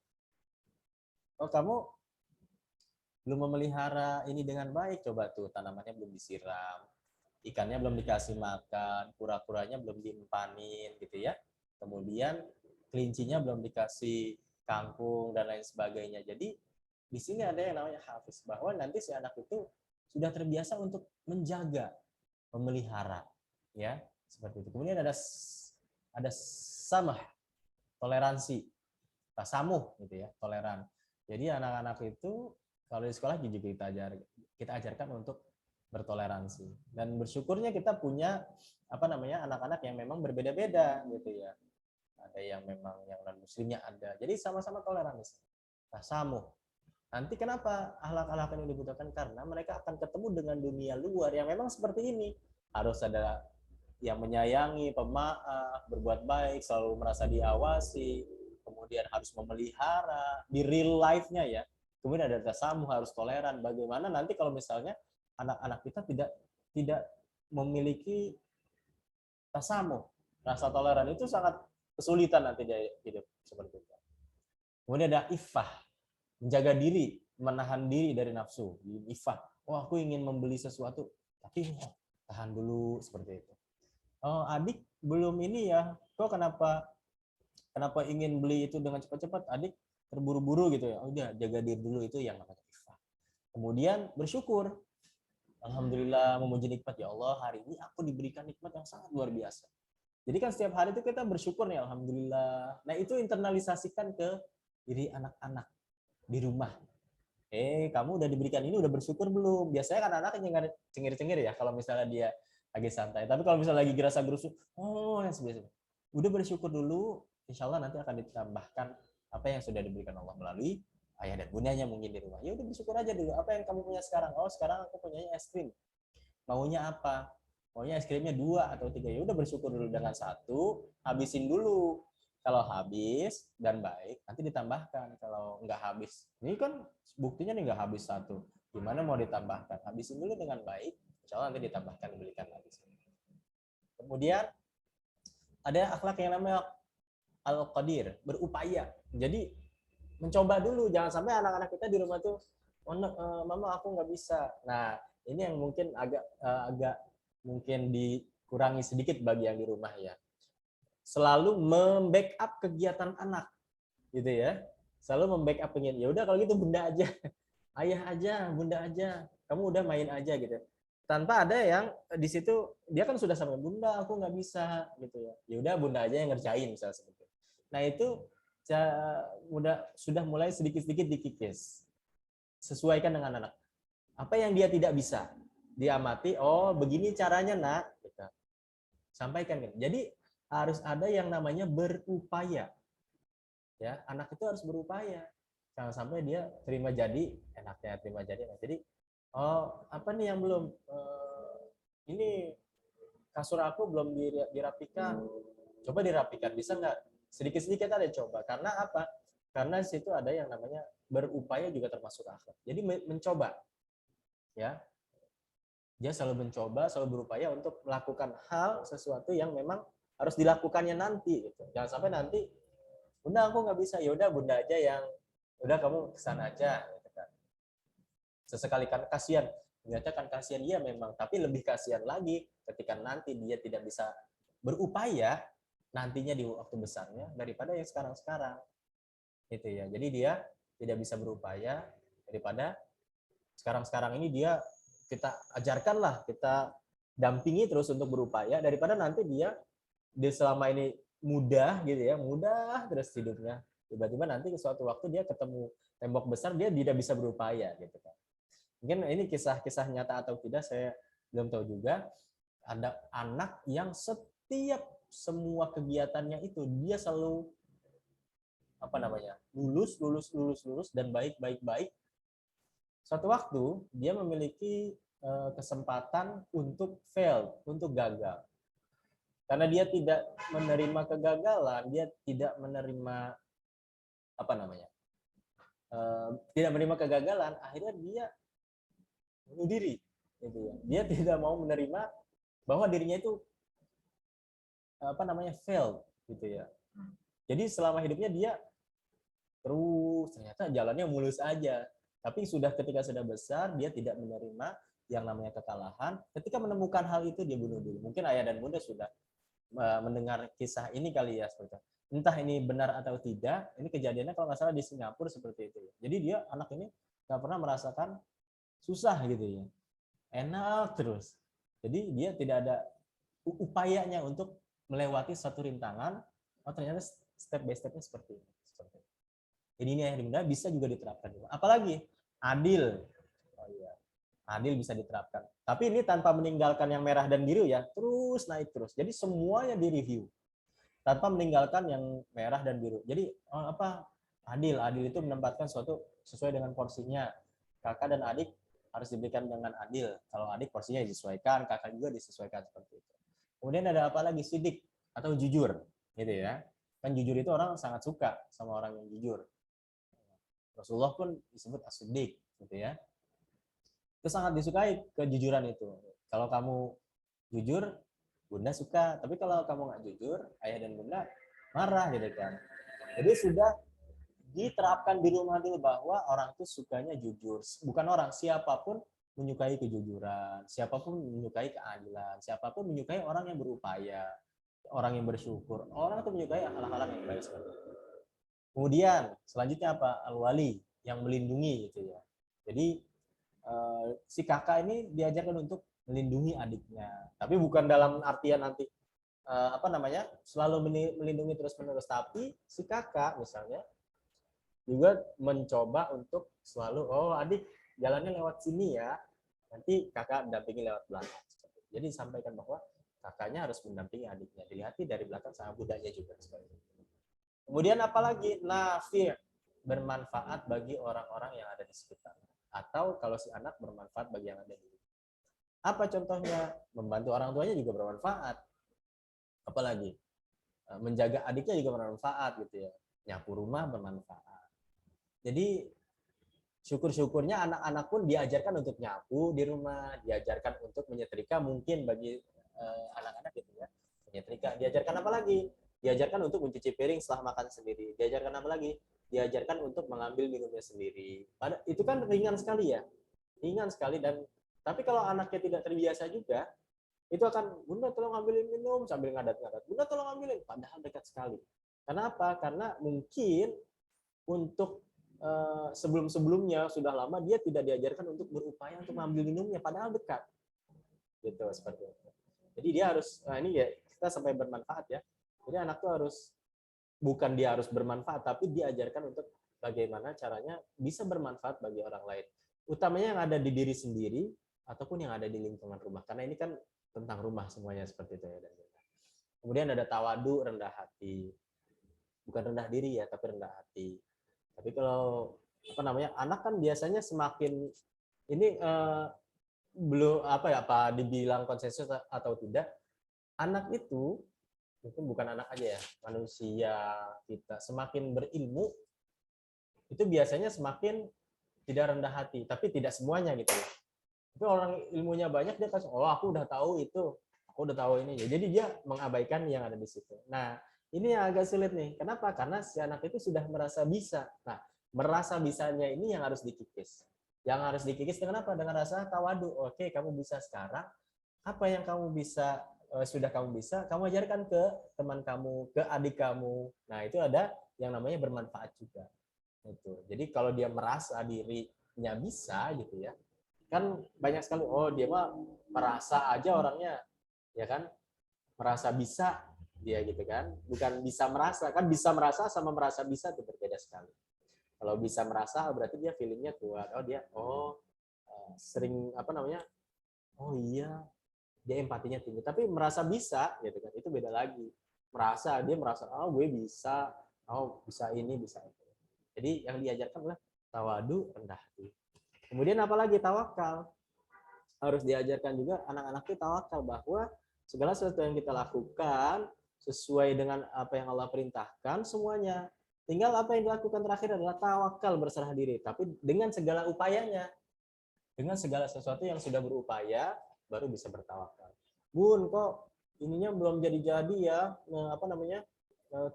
[SPEAKER 3] Oh kamu belum memelihara ini dengan baik, coba tuh tanamannya belum disiram, ikannya belum dikasih makan, kura-kuranya belum diempanin gitu ya. Kemudian kelincinya belum dikasih kangkung dan lain sebagainya. Jadi di sini ada yang namanya hafiz, bahwa nanti si anak itu sudah terbiasa untuk menjaga, memelihara ya, seperti itu. Kemudian ada samah, toleransi, tasamuh gitu ya, toleran. Jadi anak-anak itu kalau di sekolah juga kita ajarkan untuk bertoleransi, dan bersyukurnya kita punya anak-anak yang memang berbeda-beda gitu ya. Ada yang memang yang non muslimnya ada, jadi sama-sama toleransi. Tasamuh. Nanti kenapa akhlak-akhlak ini dibutuhkan? Karena mereka akan ketemu dengan dunia luar yang memang seperti ini. Harus ada yang menyayangi, pemaaf, berbuat baik, selalu merasa diawasi, kemudian harus memelihara di real life-nya ya. Kemudian ada tasamuh, harus toleran. Bagaimana nanti kalau misalnya anak-anak kita tidak memiliki tasamuh, rasa toleran, itu sangat kesulitan nanti dia hidup seperti itu. Kemudian ada iffah, menjaga diri, menahan diri dari nafsu. Iffah, oh aku ingin membeli sesuatu, tapi tahan dulu seperti itu. Oh adik belum ini ya, kok kenapa ingin beli itu dengan cepat-cepat, adik terburu-buru gitu ya. Oh udah, jaga diri dulu, itu yang namanya iffah. Kemudian bersyukur. Alhamdulillah, memuji nikmat, ya Allah, hari ini aku diberikan nikmat yang sangat luar biasa. Jadi kan setiap hari itu kita bersyukur nih, alhamdulillah. Nah, itu internalisasikan ke diri anak-anak di rumah. Kamu udah diberikan ini, udah bersyukur belum? Biasanya kan anak cengir-cengir ya kalau misalnya dia lagi santai. Tapi kalau misalnya lagi gerasa gerusu, oh yang sebiasa. Udah bersyukur dulu, insya Allah nanti akan ditambahkan apa yang sudah diberikan Allah melalui ayah dan bundanya mungkin di rumah. Ya udah bersyukur aja dulu. Apa yang kamu punya sekarang? Oh, sekarang aku punyanya es krim. Maunya apa? Maunya es krimnya 2 atau 3. Ya udah bersyukur dulu dengan 1, habisin dulu. Kalau habis dan baik, nanti ditambahkan. Kalau nggak habis, ini kan buktinya nih nggak habis 1. Gimana mau ditambahkan? Habisin dulu dengan baik, insya Allah nanti ditambahkan, diberikan lagi. Kemudian ada akhlak yang namanya al-qadir, berupaya. Jadi mencoba dulu, jangan sampai anak-anak kita di rumah tuh, mama aku nggak bisa. Nah, ini yang mungkin agak mungkin dikurangi sedikit bagi yang di rumah ya. Selalu membackup kegiatan anak, gitu ya. Selalu membackup pengen, ya udah kalau gitu bunda aja, ayah aja, bunda aja, kamu udah main aja gitu. Tanpa ada yang di situ dia kan sudah sampai, bunda aku nggak bisa gitu ya. Ya udah bunda aja yang ngerjain misalnya seperti itu. Nah itu sudah mulai sedikit-sedikit dikikis. Sesuaikan dengan anak. Apa yang dia tidak bisa, diamati, oh begini caranya nak, gitu. Sampaikan gitu. Jadi harus ada yang namanya berupaya. Ya, anak itu harus berupaya. Jangan sampai dia terima jadi enaknya, terima jadi enak. Jadi, oh apa nih yang belum? Ini kasur aku belum dirapikan. Coba dirapikan, bisa nggak? Sedikit-sedikit ada coba. Karena apa? Karena di situ ada yang namanya berupaya juga termasuk akhlak. Jadi mencoba, ya. Dia selalu mencoba, selalu berupaya untuk melakukan hal sesuatu yang memang harus dilakukannya nanti. Gitu. Jangan sampai nanti, bunda aku nggak bisa, ya udah bunda aja yang, udah kamu kesana aja. Gitu kan. Sesekali kan kasihan, ternyata kan kasihan dia memang, tapi lebih kasihan lagi ketika nanti dia tidak bisa berupaya nantinya di waktu besarnya daripada yang sekarang-sekarang. Gitu ya. Jadi dia tidak bisa berupaya daripada sekarang-sekarang ini dia kita ajarkanlah, kita dampingi terus untuk berupaya daripada nanti dia selama ini mudah gitu ya, mudah terus hidupnya. Tiba-tiba nanti suatu waktu dia ketemu tembok besar, dia tidak bisa berupaya gitu kan. Mungkin ini kisah-kisah nyata atau tidak saya belum tahu juga. Ada anak yang setiap semua kegiatannya itu dia selalu lulus dan baik. Suatu waktu dia memiliki kesempatan untuk fail, untuk gagal. Karena dia tidak menerima kegagalan, dia tidak menerima tidak menerima kegagalan, akhirnya dia bunuh diri. Gitu ya. Dia tidak mau menerima bahwa dirinya itu fail, gitu ya. Jadi selama hidupnya dia terus ternyata jalannya mulus aja. Tapi ketika sudah besar, dia tidak menerima yang namanya kekalahan. Ketika menemukan hal itu, dia bunuh diri. Mungkin ayah dan bunda sudah mendengar kisah ini kali ya. Entah ini benar atau tidak, ini kejadiannya kalau nggak salah di Singapura seperti itu. Jadi dia, anak ini nggak pernah merasakan susah gitu ya. Enak terus. Jadi dia tidak ada upayanya untuk melewati satu rintangan. Oh ternyata step by stepnya seperti ini. Jadi ini yang dimana bisa juga diterapkan. Apalagi adil. Oh iya. Adil bisa diterapkan. Tapi ini tanpa meninggalkan yang merah dan biru ya. Terus naik terus. Jadi semuanya direview. Tanpa meninggalkan yang merah dan biru. Jadi adil. Adil itu menempatkan sesuatu sesuai dengan porsinya. Kakak dan adik harus diberikan dengan adil. Kalau adik porsinya disesuaikan, kakak juga disesuaikan seperti itu. Kemudian ada apa lagi? Sidik atau jujur. Gitu ya. Kan jujur itu orang sangat suka sama orang yang jujur. Rasulullah pun disebut as-siddiq, gitu ya. Itu sangat disukai kejujuran itu. Kalau kamu jujur, bunda suka. Tapi kalau kamu nggak jujur, ayah dan bunda marah, gitu kan. Jadi sudah diterapkan di rumah dulu bahwa orang itu sukanya jujur. Bukan orang, siapapun menyukai kejujuran, siapapun menyukai keadilan, siapapun menyukai orang yang berupaya, orang yang bersyukur. Orang itu menyukai hal-hal yang baik seperti itu. Kemudian selanjutnya apa? Al-wali, yang melindungi gitu ya. Jadi si kakak ini diajarkan untuk melindungi adiknya. Tapi bukan dalam artian nanti selalu melindungi terus-menerus, tapi si kakak misalnya juga mencoba untuk selalu, oh adik jalannya lewat sini ya, nanti kakak dampingi lewat belakang. Jadi disampaikan bahwa kakaknya harus mendampingi adiknya, dilihat dari belakang sama budaknya juga. Kemudian apalagi nafi', bermanfaat bagi orang-orang yang ada di sekitar, atau kalau si anak bermanfaat bagi yang ada di rumah. Apa contohnya? Membantu orang tuanya juga bermanfaat. Apalagi menjaga adiknya juga bermanfaat gitu ya. Nyapu rumah bermanfaat. Jadi syukur-syukurnya anak-anak pun diajarkan untuk nyapu di rumah, diajarkan untuk menyetrika, mungkin bagi anak-anak gitu ya. Menyetrika, diajarkan apa lagi? Diajarkan untuk mencuci piring setelah makan sendiri. Diajarkan apa lagi? Diajarkan untuk mengambil minumnya sendiri. Itu kan ringan sekali ya. Ringan sekali, dan tapi kalau anaknya tidak terbiasa juga, itu akan, bunda tolong ambilin minum sambil ngadat-ngadat. Bunda tolong ambilin, padahal dekat sekali. Kenapa? Karena mungkin untuk sebelum-sebelumnya sudah lama dia tidak diajarkan untuk berupaya untuk mengambil minumnya, padahal dekat. Gitu, seperti itu. Jadi dia harus, ini ya kita sampai bermanfaat ya. Jadi anak tuh harus, bukan dia harus bermanfaat, tapi diajarkan untuk bagaimana caranya bisa bermanfaat bagi orang lain. Utamanya yang ada di diri sendiri ataupun yang ada di lingkungan rumah. Karena ini kan tentang rumah semuanya seperti itu ya. Kemudian ada tawadu, rendah hati. Bukan rendah diri ya, tapi rendah hati. Tapi kalau anak kan biasanya semakin ini belum apa dibilang konsensus atau tidak, anak itu mungkin bukan anak aja ya, manusia kita semakin berilmu itu biasanya semakin tidak rendah hati, tapi tidak semuanya gitu ya. Tapi orang ilmunya banyak dia kasih, oh aku udah tahu itu, aku udah tahu ini, jadi dia mengabaikan yang ada di situ. Nah, ini yang agak sulit nih. Kenapa? Karena si anak itu sudah merasa bisa. Nah, merasa bisanya ini yang harus dikikis. Yang harus dikikis dengan apa? Dengan rasa tawadu. Oke, kamu bisa sekarang. Apa yang kamu bisa, sudah kamu bisa, kamu ajarkan ke teman kamu, ke adik kamu. Nah, itu ada yang namanya bermanfaat juga. Itu. Jadi kalau dia merasa dirinya bisa gitu ya. Kan banyak sekali, oh dia mah merasa aja orangnya, ya kan? Merasa bisa dia gitu kan, bukan bisa merasa. Kan bisa merasa sama merasa bisa itu berbeda sekali. Kalau bisa merasa berarti dia feelingnya kuat, oh dia sering oh iya dia empatinya tinggi. Tapi merasa bisa gitu kan, itu beda lagi. Dia merasa oh gue bisa, oh bisa ini bisa itu. Jadi yang diajarkan adalah tawadu, rendah hati. Kemudian apalagi tawakal, harus diajarkan juga anak-anak itu tawakal, bahwa segala sesuatu yang kita lakukan sesuai dengan apa yang Allah perintahkan semuanya. Tinggal apa yang dilakukan terakhir adalah tawakal, berserah diri. Tapi dengan segala upayanya, dengan segala sesuatu yang sudah berupaya, baru bisa bertawakal. Bun, kok ininya belum jadi-jadi ya,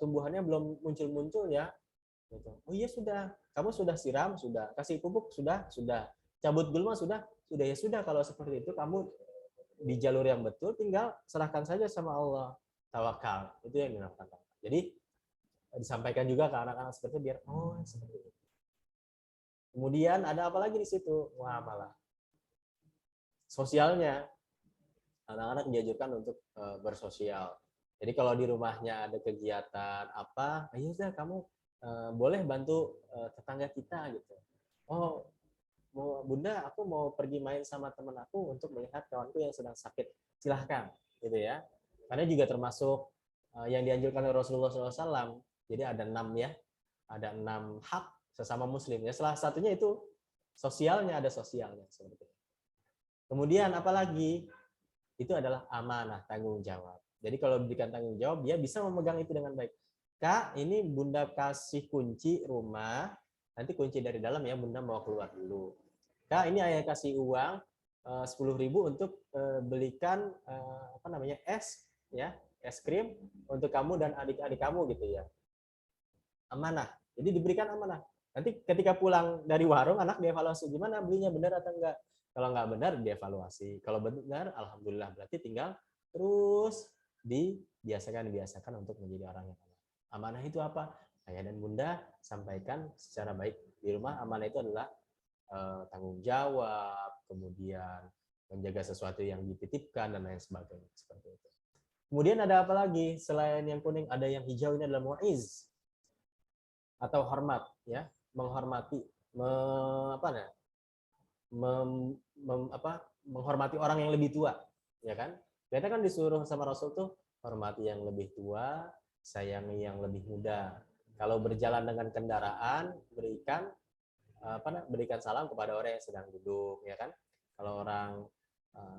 [SPEAKER 3] tumbuhannya belum muncul-muncul ya. Oh iya sudah, kamu sudah siram, sudah kasih pupuk, sudah cabut gulma, sudah ya sudah. Kalau seperti itu kamu di jalur yang betul, tinggal serahkan saja sama Allah, tawakal. Itu yang dilakukan. Jadi disampaikan juga ke anak-anak seperti itu biar seperti itu. Kemudian ada apa lagi di situ? Wah, malah sosialnya, anak-anak diajarkan untuk bersosial. Jadi kalau di rumahnya ada kegiatan apa, ayo udah kamu boleh bantu tetangga kita gitu. Oh, bunda, aku mau pergi main sama teman aku untuk melihat kawanku yang sedang sakit. Silahkan, gitu ya. Karena juga termasuk yang dianjurkan oleh Rasulullah SAW. Jadi ada 6 ya, ada 6 hak sesama Muslim. Ya, salah satunya itu sosialnya, ada sosialnya seperti itu. Kemudian apalagi? Itu adalah amanah, tanggung jawab. Jadi kalau diberikan tanggung jawab, dia bisa memegang itu dengan baik. Kak, ini bunda kasih kunci rumah, nanti kunci dari dalam ya, bunda mau keluar dulu. Kak, ini ayah kasih uang 10.000 untuk belikan es ya, es krim untuk kamu dan adik-adik kamu gitu ya. Amanah. Jadi diberikan amanah. Nanti ketika pulang dari warung, anak dievaluasi gimana belinya, benar atau enggak. Kalau enggak benar, dievaluasi. Kalau benar, alhamdulillah, berarti tinggal terus dibiasakan untuk menjadi orang yang amanah. Amanah itu apa? Ayah dan bunda sampaikan secara baik di rumah. Amanah itu adalah tanggung jawab, kemudian menjaga sesuatu yang dititipkan dan lain sebagainya seperti itu. Kemudian ada apa lagi selain yang kuning? Ada yang hijau, ini adalah mu'iz atau hormat, ya, menghormati, menghormati orang yang lebih tua, ya kan? Kita kan disuruh sama Rasul tuh hormati yang lebih tua, sayangi yang lebih muda. Kalau berjalan dengan kendaraan, berikan salam kepada orang yang sedang duduk, ya kan? Kalau orang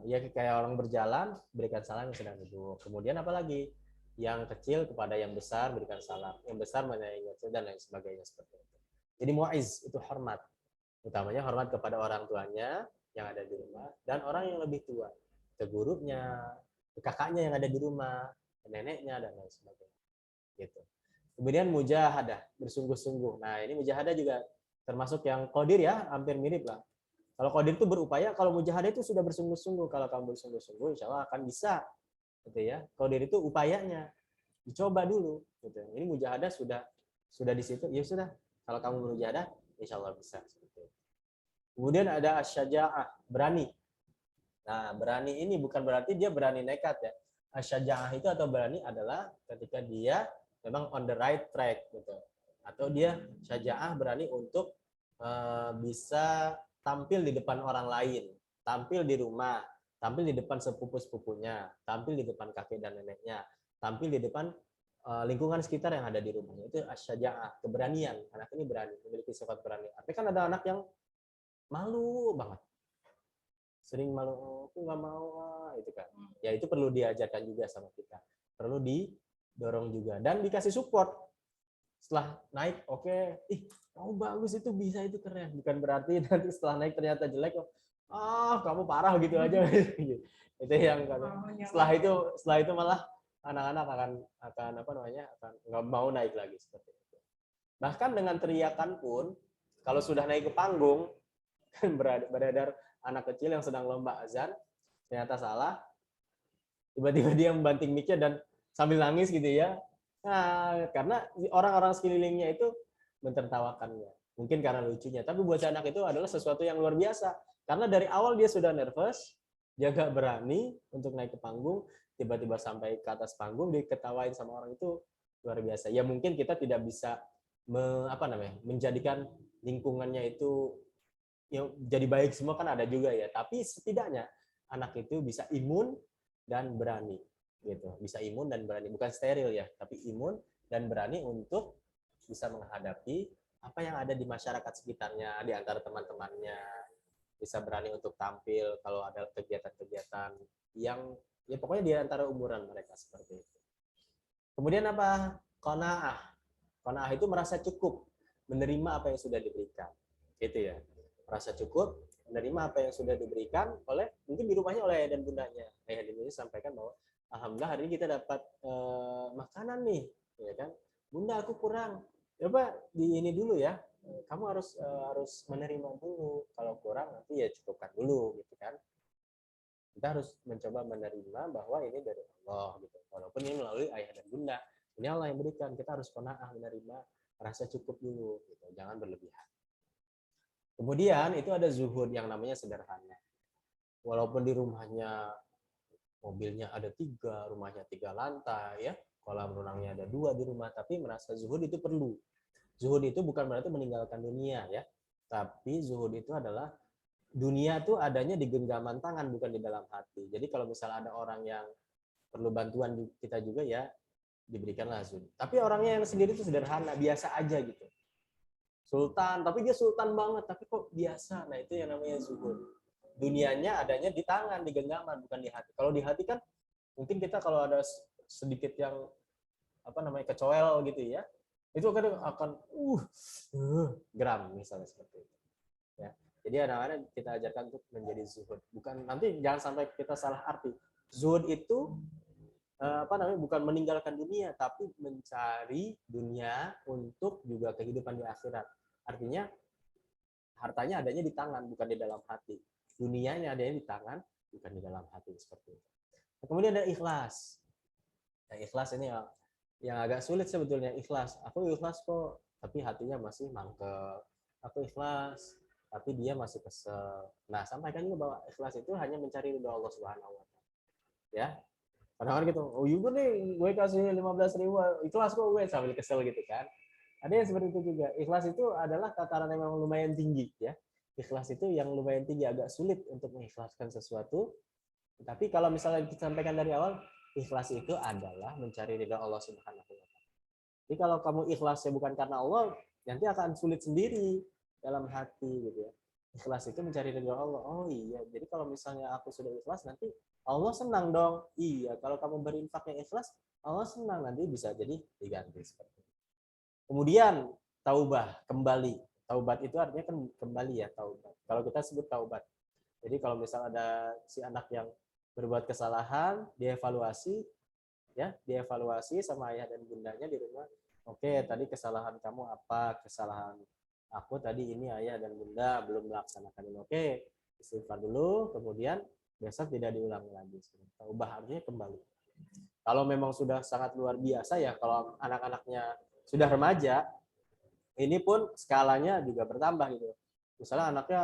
[SPEAKER 3] ya kayak orang berjalan, berikan salam yang sedang duduk. Kemudian apalagi? Yang kecil kepada yang besar berikan salam, yang besar menyayangi yang kecil dan lain sebagainya seperti itu. Jadi mu'iz itu hormat, utamanya hormat kepada orang tuanya yang ada di rumah dan orang yang lebih tua, ke gurunya, ke kakaknya yang ada di rumah, ke neneknya dan lain sebagainya. Gitu. Kemudian mujahadah, bersungguh-sungguh. Nah, ini mujahadah juga termasuk yang qadir ya, hampir mirip lah. Kalau qadir itu berupaya, kalau mujahadah itu sudah bersungguh-sungguh. Kalau kamu bersungguh-sungguh, insya Allah akan bisa. Gitu ya. Qadir itu upayanya. Dicoba dulu. Gitu. Ini mujahadah sudah di situ. Ya sudah. Kalau kamu mujahadah, insya Allah bisa. Kemudian ada asyaja'ah, berani. Nah, berani ini bukan berarti dia berani nekat ya. Asyaja'ah itu atau berani adalah ketika dia memang on the right track gitu. Atau dia syaja'ah berani untuk bisa tampil di depan orang lain, tampil di rumah, tampil di depan sepupu-sepupunya, tampil di depan kakek dan neneknya, tampil di depan lingkungan sekitar yang ada di rumahnya. Itu asyaja'ah, keberanian. Anak ini berani, memiliki sifat berani. Tapi kan ada anak yang malu banget. Sering malu, aku nggak mau, itu kan. Ya itu perlu diajarkan juga sama kita. Perlu didorong juga dan dikasih support. Setelah naik, oke, kamu bagus, itu bisa, itu keren. Bukan berarti nanti setelah naik ternyata jelek, kamu parah gitu aja. Itu yang setelah itu malah anak-anak akan nggak mau naik lagi seperti itu. Bahkan dengan teriakan pun, kalau sudah naik ke panggung, kan beredar anak kecil yang sedang lomba azan, ternyata salah, tiba-tiba dia membanting mic-nya dan sambil nangis gitu ya. Nah, karena orang-orang sekelilingnya itu mentertawakannya. Mungkin karena lucunya. Tapi buat si anak itu adalah sesuatu yang luar biasa. Karena dari awal dia sudah nervous, dia gak berani untuk naik ke panggung, tiba-tiba sampai ke atas panggung, diketawain sama orang itu luar biasa. Ya mungkin kita tidak bisa menjadikan lingkungannya itu ya, jadi baik semua, kan ada juga ya. Tapi setidaknya anak itu bisa imun dan berani. Gitu, bisa imun dan berani, bukan steril ya, tapi imun dan berani untuk bisa menghadapi apa yang ada di masyarakat sekitarnya, di antara teman-temannya, bisa berani untuk tampil kalau ada kegiatan-kegiatan yang ya pokoknya di antara umuran mereka seperti itu. Kemudian apa? Qanaah. Qanaah itu merasa cukup menerima apa yang sudah diberikan, gitu ya, merasa cukup menerima apa yang sudah diberikan oleh, mungkin di rumahnya oleh ayah dan bundanya. Ayah dan bundanya sampaikan bahwa alhamdulillah hari ini kita dapat makanan nih, ya kan? Bunda, aku kurang. Coba di ini dulu ya. Kamu harus menerima dulu. Kalau kurang nanti ya cukupkan dulu, gitu kan? Kita harus mencoba menerima bahwa ini dari Allah, gitu. Walaupun ini melalui ayah dan bunda, ini Allah yang berikan. Kita harus qanaah, menerima, rasa cukup dulu, gitu. Jangan berlebihan. Kemudian itu ada zuhud yang namanya sederhana. Walaupun di rumahnya mobilnya ada 3, rumahnya 3 lantai, ya, kolam renangnya ada 2 di rumah, tapi merasa zuhud itu perlu. Zuhud itu bukan berarti meninggalkan dunia, ya, tapi zuhud itu adalah dunia itu adanya di genggaman tangan, bukan di dalam hati. Jadi kalau misalnya ada orang yang perlu bantuan kita juga, ya diberikanlah zuhud. Tapi orangnya yang sendiri itu sederhana, biasa aja gitu. Sultan, tapi dia sultan banget, tapi kok biasa. Nah itu yang namanya zuhud. Dunianya adanya di tangan, di genggaman, bukan di hati. Kalau di hati kan mungkin kita kalau ada sedikit yang kecoel gitu ya, itu akan geram misalnya seperti itu. Ya. Jadi anak-anak kita ajarkan untuk menjadi zuhud. Bukan, nanti jangan sampai kita salah arti. Zuhud itu bukan meninggalkan dunia, tapi mencari dunia untuk juga kehidupan di akhirat. Artinya hartanya adanya di tangan, bukan di dalam hati. Dunianya adanya di tangan, bukan di dalam hati, seperti itu. Kemudian ada ikhlas. Nah, ikhlas ini yang agak sulit sebetulnya. Ikhlas, aku ikhlas kok, tapi hatinya masih mangkel. Aku ikhlas, tapi dia masih kesel. Nah, sampaikan juga bahwa ikhlas itu hanya mencari ridho Allah Subhanahu wa taala. Ya. Kadang-kadang gitu, oh iya nih, gue kasih 15.000, ikhlas kok gue, sambil kesel gitu kan. Ada yang seperti itu juga. Ikhlas itu adalah tataran yang memang lumayan tinggi ya. Ikhlas itu yang lumayan tinggi, agak sulit untuk mengikhlaskan sesuatu. Tapi kalau misalnya disampaikan dari awal, ikhlas itu adalah mencari ridha Allah Subhanahu wa taala. Jadi kalau kamu ikhlasnya bukan karena Allah, nanti akan sulit sendiri dalam hati gitu ya. Ikhlas itu mencari ridha Allah. Oh iya, jadi kalau misalnya aku sudah ikhlas, nanti Allah senang dong. Iya, kalau kamu berinfaknya ikhlas, Allah senang, nanti bisa jadi diganti seperti itu. Kemudian taubah, kembali. Taubat itu artinya kan kembali ya, taubat. Kalau kita sebut taubat. Jadi kalau misal ada si anak yang berbuat kesalahan, dievaluasi, ya, dievaluasi sama ayah dan bundanya di rumah. Oke, tadi kesalahan kamu apa? Kesalahan aku tadi ini, ayah dan bunda belum melaksanakan ini. Oke, istighfar dulu, kemudian besok tidak diulangi lagi. Taubah artinya kembali. Kalau memang sudah sangat luar biasa ya, kalau anak-anaknya sudah remaja, ini pun skalanya juga bertambah gitu. Misalnya anaknya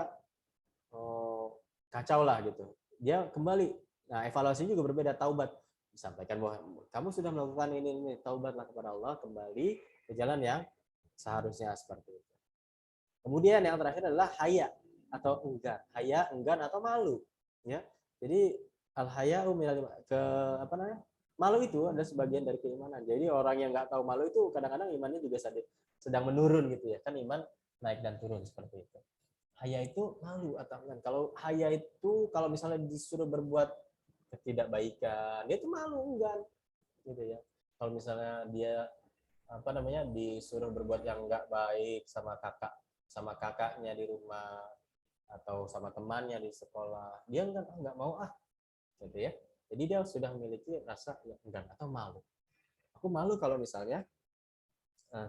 [SPEAKER 3] kacau lah gitu, dia kembali. Nah, evaluasi juga berbeda. Taubat, disampaikan bahwa kamu sudah melakukan ini, taubatlah kepada Allah, kembali ke jalan yang seharusnya seperti itu. Kemudian yang terakhir adalah haya atau enggan. Haya, enggan atau malu, ya. Jadi al haya ke apa namanya? Malu itu adalah sebagian dari keimanan. Jadi orang yang nggak tahu malu itu kadang-kadang imannya juga sedang menurun gitu ya. Kan iman naik dan turun seperti itu. Haya itu malu atau enggan. Kalau haya itu kalau misalnya disuruh berbuat ketidakbaikan, dia itu malu, enggan gitu ya. Kalau misalnya dia apa namanya disuruh berbuat yang enggak baik sama kakaknya di rumah atau sama temannya di sekolah, dia enggak mau gitu ya. Jadi dia sudah memiliki rasa yang enggan atau malu. Aku malu kalau misalnya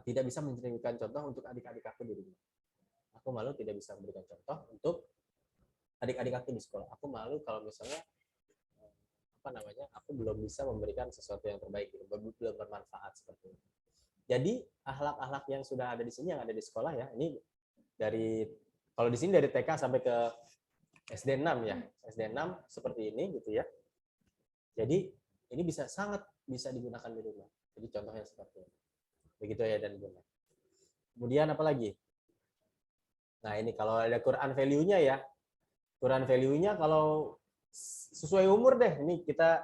[SPEAKER 3] tidak bisa memberikan contoh untuk adik-adik aku di rumah. Aku malu tidak bisa memberikan contoh untuk adik-adik aku di sekolah. Aku malu kalau misalnya aku belum bisa memberikan sesuatu yang terbaik, belum bermanfaat seperti itu. Jadi akhlak-akhlak yang sudah ada di sini, yang ada di sekolah ya, ini kalau di sini dari TK sampai ke SD 6 ya, SD 6 seperti ini gitu ya. Jadi ini sangat bisa digunakan di rumah. Jadi contohnya seperti ini. Begitu ya dan Bunda. Kemudian apa lagi? Nah ini kalau ada Quran value-nya ya. Quran value-nya kalau sesuai umur deh. Ini kita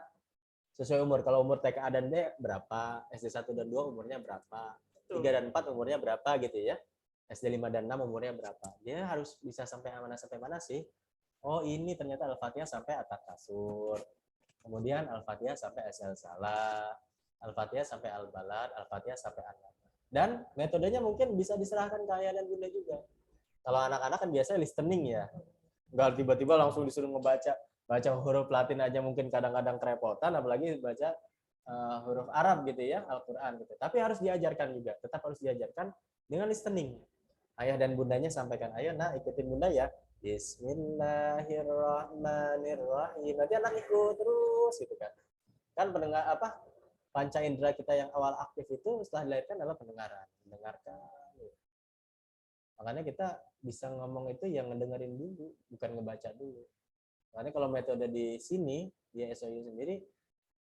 [SPEAKER 3] sesuai umur. Kalau umur TK dan D berapa, SD 1 dan 2 umurnya berapa, 3 dan 4 umurnya berapa gitu ya. SD 5 dan 6 umurnya berapa. Dia harus bisa sampai mana sih? Oh ini ternyata Al-Fatihah sampai atas kasur. Kemudian Al-Fatihah sampai asal salah. Al-Fatihah sampai Al-Balad, Al-Fatihah sampai An-Nas. Dan metodenya mungkin bisa diserahkan ke ayah dan bunda juga. Kalau anak-anak kan biasanya listening ya. Enggak tiba-tiba langsung disuruh baca huruf Latin aja mungkin kadang-kadang kerepotan, apalagi baca huruf Arab gitu ya, Al-Quran gitu. Tapi harus diajarkan juga, tetap harus diajarkan dengan listening. Ayah dan bundanya sampaikan, ayo nak ikutin bunda ya. Bismillahirrahmanirrahim. Nanti anak ikut terus gitu kan. Kan pendengar panca indera kita yang awal aktif itu setelah dilahirkan adalah pendengaran, mendengarkan. Makanya kita bisa ngomong itu yang ngedengerin dulu, bukan ngebaca dulu. Makanya kalau metode di sini, di SOU sendiri,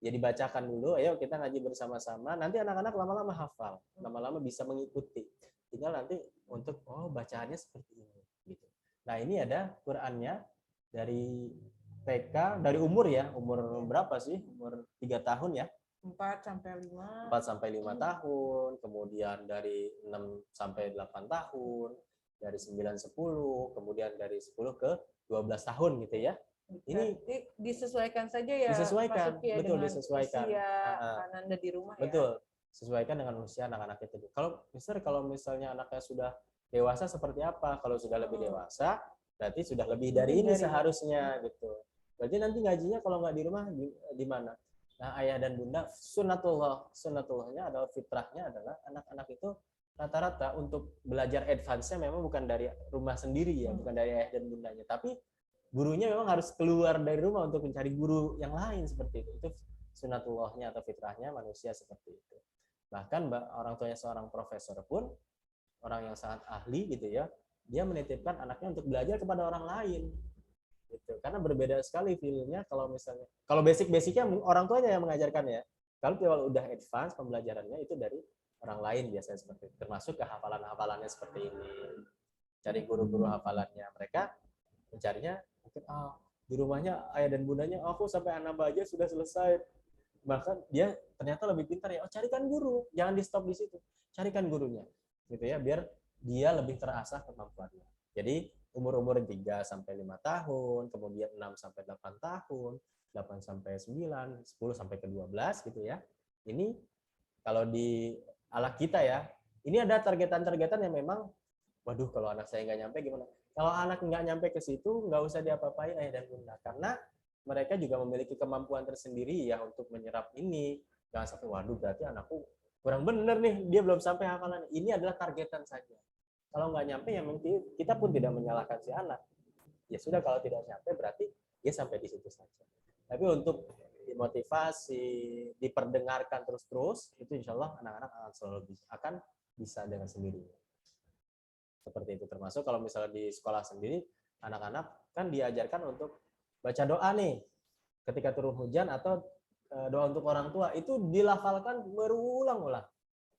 [SPEAKER 3] ya dibacakan dulu, ayo kita ngaji bersama-sama, nanti anak-anak lama-lama hafal, lama-lama bisa mengikuti. Tinggal nanti untuk, bacaannya seperti ini. Gitu. Nah ini ada Qurannya dari TK, dari umur ya, umur berapa sih? Umur 3 tahun ya?
[SPEAKER 1] 4 sampai 5.
[SPEAKER 3] 4 sampai 5 tahun, kemudian dari 6 sampai 8 tahun, dari 9 10, kemudian dari 10 ke 12 tahun gitu ya. Ini
[SPEAKER 1] disesuaikan saja ya.
[SPEAKER 3] Disesuaikan,
[SPEAKER 1] ya,
[SPEAKER 3] betul disesuaikan.
[SPEAKER 1] Usia Ananda di rumah
[SPEAKER 3] betul. Sesuaikan dengan usia anak-anak itu. Kalau misalnya anaknya sudah dewasa seperti apa? Kalau sudah lebih dewasa, berarti sudah lebih dari ini seharusnya gitu. Berarti nanti ngajinya kalau nggak di rumah di mana? Nah, ayah dan bunda sunnatullahnya adalah fitrahnya adalah anak-anak itu rata-rata untuk belajar advance-nya memang bukan dari rumah sendiri ya, bukan dari ayah dan bundanya, tapi gurunya memang harus keluar dari rumah untuk mencari guru yang lain seperti itu. Itu sunnatullahnya atau fitrahnya manusia seperti itu. Bahkan orang tuanya seorang profesor pun, orang yang sangat ahli gitu ya, dia menitipkan anaknya untuk belajar kepada orang lain. Gitu. Karena berbeda sekali feel-nya kalau misalnya, kalau basic-basicnya orang tuanya yang mengajarkan ya. Kalau udah advance pembelajarannya itu dari orang lain biasanya seperti itu. Termasuk ke hafalan-hafalannya seperti ini. Cari guru-guru hafalannya. Mereka mencarinya mungkin di rumahnya ayah dan bundanya aku sampai anak aja sudah selesai. Bahkan dia ternyata lebih pintar ya. Carikan guru, jangan di stop di situ. Carikan gurunya. Gitu ya, biar dia lebih terasah kemampuannya. Jadi umur-umur 3 sampai 5 tahun, kemudian 6 sampai 8 tahun, 8 sampai 9, 10 sampai ke 12 gitu ya. Ini kalau di ala kita ya, ini ada targetan-targetan yang memang waduh kalau anak saya nggak nyampe gimana? Kalau anak nggak nyampe ke situ, nggak usah diapa-apain ayah dan bunda. Karena mereka juga memiliki kemampuan tersendiri ya untuk menyerap ini. Jangan sampai waduh berarti anakku kurang bener nih, dia belum sampai hafalan. Ini adalah targetan saja. Kalau nggak nyampe ya mungkin kita pun tidak menyalahkan si anak. Ya sudah kalau tidak nyampe berarti dia sampai di situ saja. Tapi untuk dimotivasi, diperdengarkan terus-terus, itu insya Allah anak-anak akan selalu bisa dengan sendirinya. Seperti itu. Termasuk kalau misalnya di sekolah sendiri, anak-anak kan diajarkan untuk baca doa nih ketika turun hujan atau doa untuk orang tua, itu dilafalkan berulang-ulang.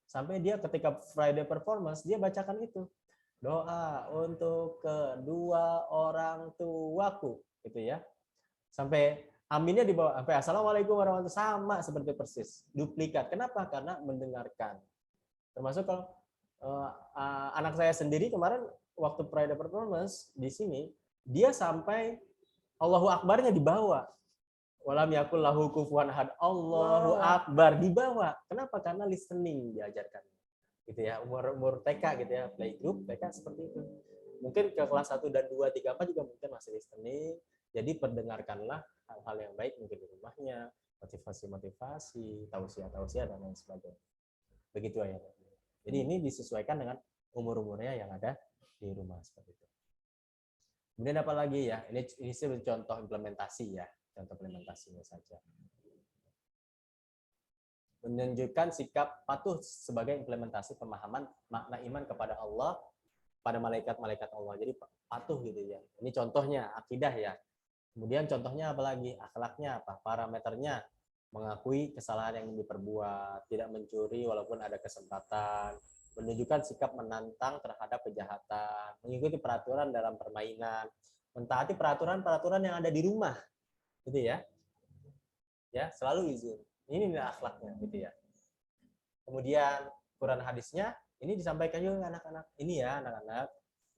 [SPEAKER 3] Sampai dia ketika Friday performance, dia bacakan itu. Doa untuk kedua orang tuaku. Gitu ya. Sampai aminnya di bawah. Sampai Assalamualaikum warahmatullahi wabarakatuh. Sama seperti persis. Duplikat. Kenapa? Karena mendengarkan. Termasuk kalau anak saya sendiri kemarin waktu Friday performance di sini, dia sampai Allahu Akbarnya dibawa. Walam yakul lahu kufuwan ahad. Allahu Akbar dibawa. Kenapa? Karena listening diajarkan. Gitu ya, umur TK gitu ya, playgroup TK seperti itu. Mungkin ke kelas 1 dan 2, 3, 4 juga mungkin masih listening. Jadi perdengarkanlah hal-hal yang baik mungkin di rumahnya, motivasi-motivasi, tausiah-tausiah dan lain sebagainya. Begitu ya. Jadi ini disesuaikan dengan umur-umurnya yang ada di rumah seperti itu. Kemudian apa lagi ya? Ini contoh implementasi ya. Contoh implementasinya saja. Menunjukkan sikap patuh sebagai implementasi pemahaman makna iman kepada Allah, pada malaikat-malaikat Allah. Jadi patuh gitu ya. Ini contohnya akidah ya. Kemudian contohnya apa lagi? Akhlaknya apa? Parameternya mengakui kesalahan yang diperbuat, tidak mencuri walaupun ada kesempatan, menunjukkan sikap menantang terhadap kejahatan, mengikuti peraturan dalam permainan, mentaati peraturan-peraturan yang ada di rumah. Gitu ya. Ya, selalu izin. Ini adalah akhlaknya gitu ya. Kemudian Quran hadisnya ini disampaikan juga anak-anak. Ini ya anak-anak.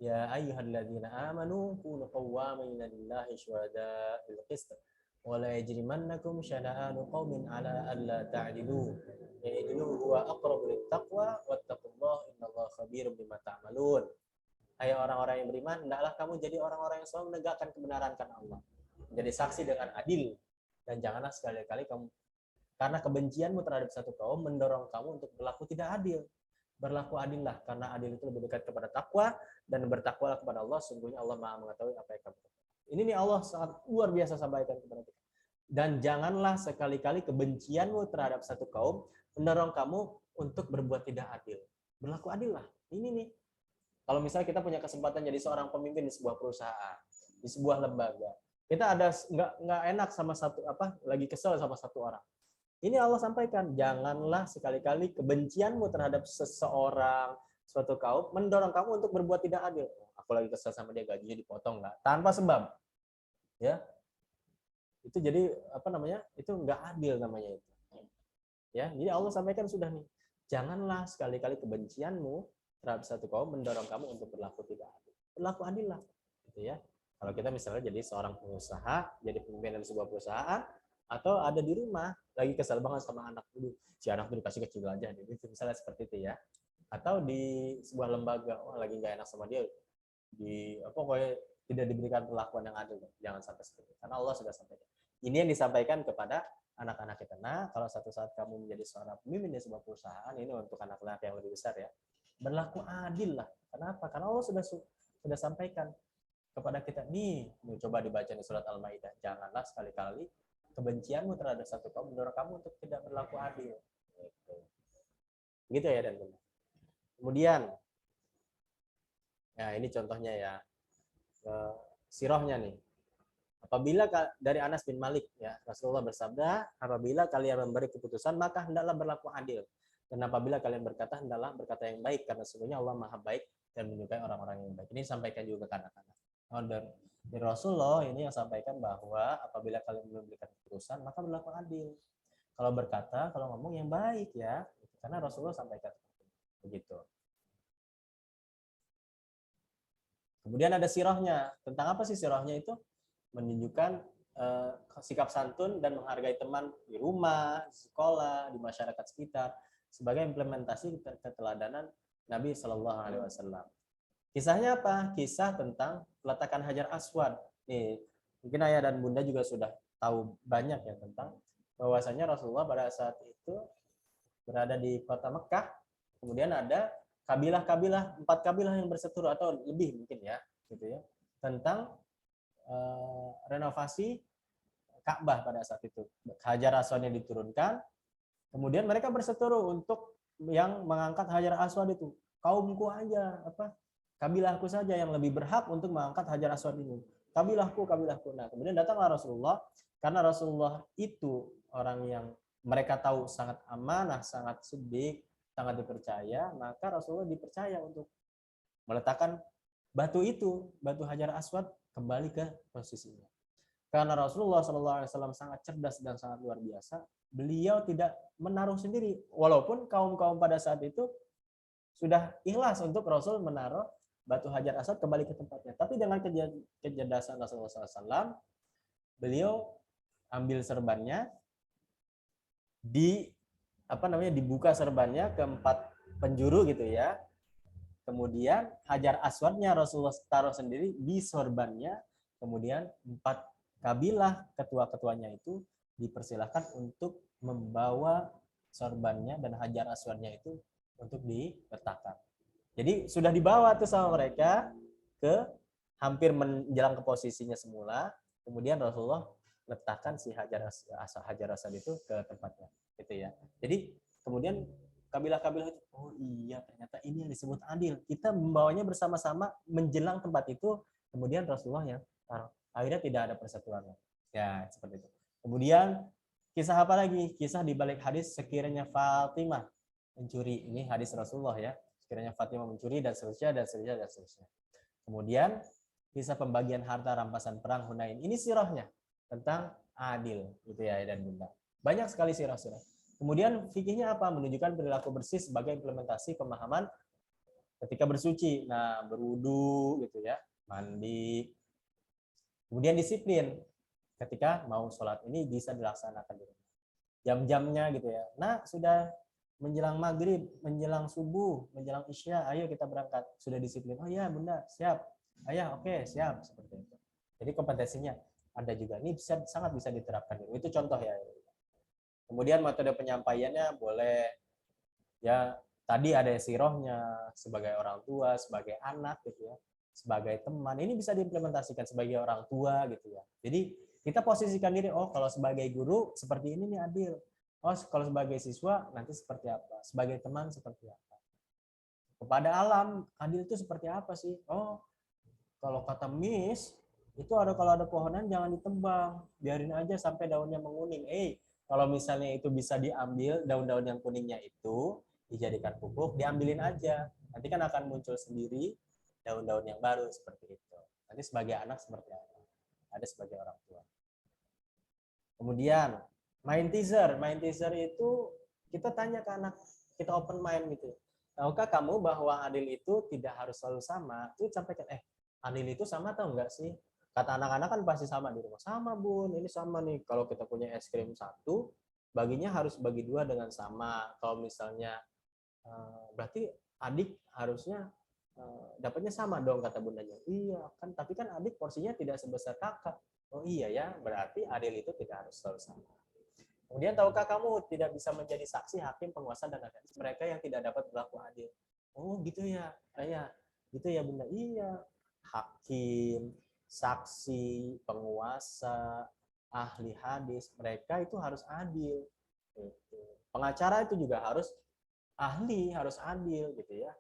[SPEAKER 3] Ya ayyuhalladzina amanu kunu qawwamina lillahi syuhada bil qist. Wa la yajrimannakum syana'anu qaumin ala alla ta'dilu. Ya'dilu huwa aqrabu littaqwa wattaqullaha innallaha khabirum bima ta'malun. Hai orang-orang yang beriman, hendaklah kamu jadi orang-orang yang selalu menegakkan kebenaran karena Allah. Menjadi saksi dengan adil. Dan janganlah sekali-kali kamu karena kebencianmu terhadap satu kaum mendorong kamu untuk berlaku tidak adil. Berlaku adillah, karena adil itu lebih dekat kepada takwa, dan bertakwalah kepada Allah, sungguhnya Allah Maha mengetahui apa yang kamu lakukan. Ini nih Allah sangat luar biasa sampaikan kepada kita. Dan janganlah sekali-kali kebencianmu terhadap satu kaum mendorong kamu untuk berbuat tidak adil. Berlaku adillah. Ini nih. Kalau misalnya kita punya kesempatan jadi seorang pemimpin di sebuah perusahaan, di sebuah lembaga, kita ada nggak enak sama satu lagi kesel sama satu orang. Ini Allah sampaikan, janganlah sekali-kali kebencianmu terhadap seseorang, suatu kaum, mendorong kamu untuk berbuat tidak adil. Aku lagi kesel sama dia, gajinya dipotong nggak? Tanpa sebab. Ya, itu jadi itu nggak adil namanya itu. Ya, jadi Allah sampaikan sudah nih, janganlah sekali-kali kebencianmu terhadap satu kaum mendorong kamu untuk berlaku tidak adil. Berlaku adil lah, gitu ya. Kalau kita misalnya jadi seorang pengusaha, jadi pemimpin dalam sebuah perusahaan, atau ada di rumah lagi kesal banget sama anak dulu, si anak tuh dikasih kecil aja, itu misalnya seperti itu ya. Atau di sebuah lembaga, lagi nggak enak sama dia, pokoknya tidak diberikan perlakuan yang adil, jangan sampai seperti itu. Karena Allah sudah sampaikan. Ini yang disampaikan kepada anak-anak kita. Nah, kalau satu saat kamu menjadi seorang pemimpin di sebuah perusahaan, ini untuk anak-anak yang lebih besar ya, berlaku adil lah. Kenapa? Karena Allah sudah sampaikan kepada kita nih, coba dibaca di surat Al-Maidah, janganlah sekali-kali kebencianmu terhadap satu kaum mendorong kamu untuk tidak berlaku adil. Gitu ya dan benar. Kemudian Nah, ini contohnya ya. Sirahnya nih. Apabila dari Anas bin Malik ya, Rasulullah bersabda, apabila kalian memberi keputusan maka hendaklah berlaku adil. Dan apabila kalian berkata hendaklah berkata yang baik karena sesungguhnya Allah Maha baik dan menyukai orang-orang yang baik. Ini sampaikan juga ke anak-anak. Dari Rasulullah ini yang sampaikan bahwa apabila kalian memberikan keputusan maka berlaku adil. Kalau berkata, kalau ngomong yang baik ya, karena Rasulullah sampaikan begitu. Kemudian ada sirahnya. Tentang apa sih sirahnya itu? Menunjukkan sikap santun dan menghargai teman di rumah, di sekolah, di masyarakat sekitar sebagai implementasi keteladanan Nabi Shallallahu Alaihi Wasallam. Kisahnya apa? Kisah tentang peletakan Hajar Aswad. Nih, mungkin ayah dan bunda juga sudah tahu banyak ya tentang bahwasanya Rasulullah pada saat itu berada di kota Mekah. Kemudian ada kabilah-kabilah, 4 kabilah yang berseteru atau lebih mungkin ya, gitu ya, tentang renovasi Ka'bah pada saat itu. Hajar Aswadnya diturunkan, kemudian mereka berseteru untuk yang mengangkat Hajar Aswad itu. Kaumku aja, kabilahku saja yang lebih berhak untuk mengangkat Hajar Aswad ini. Kabilahku. Nah, kemudian datanglah Rasulullah, karena Rasulullah itu orang yang mereka tahu sangat amanah, sangat sidik, sangat dipercaya, maka Rasulullah dipercaya untuk meletakkan batu itu, batu Hajar Aswad kembali ke posisinya. Karena Rasulullah SAW sangat cerdas dan sangat luar biasa, beliau tidak menaruh sendiri, walaupun kaum-kaum pada saat itu sudah ikhlas untuk Rasul menaruh batu Hajar Aswad kembali ke tempatnya. Tapi dengan kecerdasan Rasulullah SAW, beliau ambil serbannya, dibuka serbannya ke 4 penjuru gitu ya. Kemudian Hajar Aswadnya Rasulullah taruh sendiri di sorbannya. Kemudian 4 kabilah ketua-ketuanya itu dipersilahkan untuk membawa sorbannya dan Hajar Aswadnya itu untuk diletakkan. Jadi sudah dibawa tuh sama mereka ke hampir menjelang ke posisinya semula. Kemudian Rasulullah letakkan si Hajar Aswad itu ke tempatnya, gitu ya. Jadi kemudian kabilah-kabilah itu, oh iya ternyata ini yang disebut adil. Kita membawanya bersama-sama menjelang tempat itu, kemudian Rasulullah yang taruh. Akhirnya tidak ada persatuan. Ya, seperti itu. Kemudian kisah apa lagi? Kisah di balik hadis sekiranya Fatimah mencuri. Ini hadis Rasulullah ya. Sekiranya Fatimah mencuri dan seterusnya dan seterusnya dan seterusnya. Kemudian kisah pembagian harta rampasan perang Hunain. Ini sirahnya tentang adil, gitu ya dan bunda. Banyak sekali sirah-sirah. Kemudian fikihnya apa? Menunjukkan perilaku bersih sebagai implementasi pemahaman ketika bersuci. Nah, berwudu gitu ya, mandi. Kemudian disiplin ketika mau sholat ini bisa dilaksanakan di rumah. Jam-jamnya gitu ya. Nah, sudah menjelang maghrib, menjelang subuh, menjelang isya, ayo kita berangkat. Sudah disiplin. Oh iya, bunda, siap. Ayah, oke, siap. Seperti itu. Jadi kompetensinya ada juga. Ini sangat bisa diterapkan. Itu contoh ya. Kemudian metode penyampaiannya boleh ya tadi ada sirohnya sebagai orang tua, sebagai anak gitu ya, sebagai teman. Ini bisa diimplementasikan sebagai orang tua gitu ya. Jadi kita posisikan diri, oh kalau sebagai guru seperti ini nih adil. Oh kalau sebagai siswa nanti seperti apa? Sebagai teman seperti apa? Kepada alam adil itu seperti apa sih? Oh kalau kata Miss itu kalau ada pohonan jangan ditebang, biarin aja sampai daunnya menguning. Kalau misalnya itu bisa diambil, daun-daun yang kuningnya itu dijadikan pupuk, diambilin aja. Nanti kan akan muncul sendiri daun-daun yang baru seperti itu. Nanti sebagai anak seperti apa? Ada sebagai orang tua. Kemudian, main teaser. Main teaser itu kita tanya ke anak, kita open mind gitu. Tahukah kamu bahwa adil itu tidak harus selalu sama? Itu sampaikan, adil itu sama atau enggak sih? Kata anak-anak kan pasti sama di rumah. Sama bun, ini sama nih. Kalau kita punya es krim 1, baginya harus bagi 2 dengan sama. Kalau misalnya, berarti adik harusnya dapatnya sama dong kata bundanya. Iya kan, tapi kan adik porsinya tidak sebesar kakak. Oh iya ya, berarti adil itu tidak harus selalu sama. Kemudian tahukah kamu tidak bisa menjadi saksi, hakim, penguasa, dan lain-lain mereka yang tidak dapat berlaku adil. Oh gitu ya, ayah. Gitu ya bunda. Iya, hakim, saksi, penguasa, ahli hadis, mereka itu harus adil. Pengacara itu juga harus ahli, harus adil gitu ya.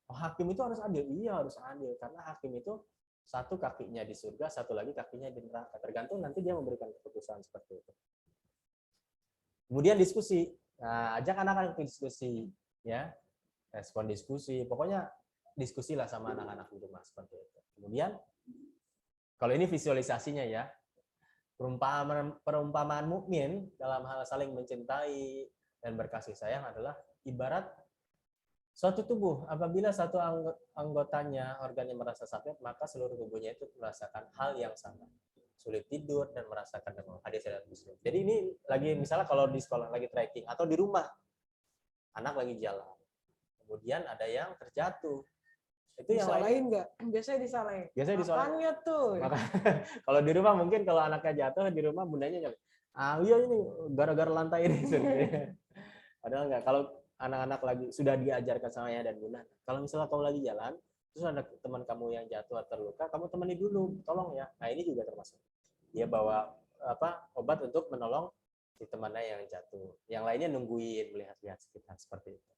[SPEAKER 3] Oh, hakim itu harus adil. Iya, harus adil. Karena hakim itu satu kakinya di surga, satu lagi kakinya di neraka. Tergantung nanti dia memberikan keputusan seperti itu. Kemudian diskusi. Nah, ajak anak-anak diskusi, ya. Respon diskusi. Pokoknya diskusilah sama anak-anak di rumah seperti itu. Kemudian kalau ini visualisasinya ya. Perumpamaan mukmin dalam hal saling mencintai dan berkasih sayang adalah ibarat suatu tubuh. Apabila satu anggotanya, organnya merasa sakit, maka seluruh tubuhnya itu merasakan hal yang sama. Sulit tidur dan merasakan demam. Hadis riwayat Muslim. Jadi ini lagi misalnya kalau di sekolah lagi trekking atau di rumah, anak lagi jalan. Kemudian ada yang terjatuh. Itu yang
[SPEAKER 4] Disalahin nggak? Biasanya disalahin.
[SPEAKER 3] Biasanya disalahin.
[SPEAKER 4] Makanya tuh.
[SPEAKER 3] Maka kalau di rumah mungkin kalau anaknya jatuh di rumah bundanya nyampe. Ah iya ini gara-gara lantai ini. Padahal enggak. Kalau anak-anak lagi sudah diajarkan sama ayah dan bunda. Kalau misalnya kamu lagi jalan, terus ada teman kamu yang jatuh atau terluka, kamu temani dulu, tolong ya. Nah ini juga termasuk. Dia bawa obat untuk menolong si temannya yang jatuh. Yang lainnya nungguin, melihat-lihat sekitar seperti itu.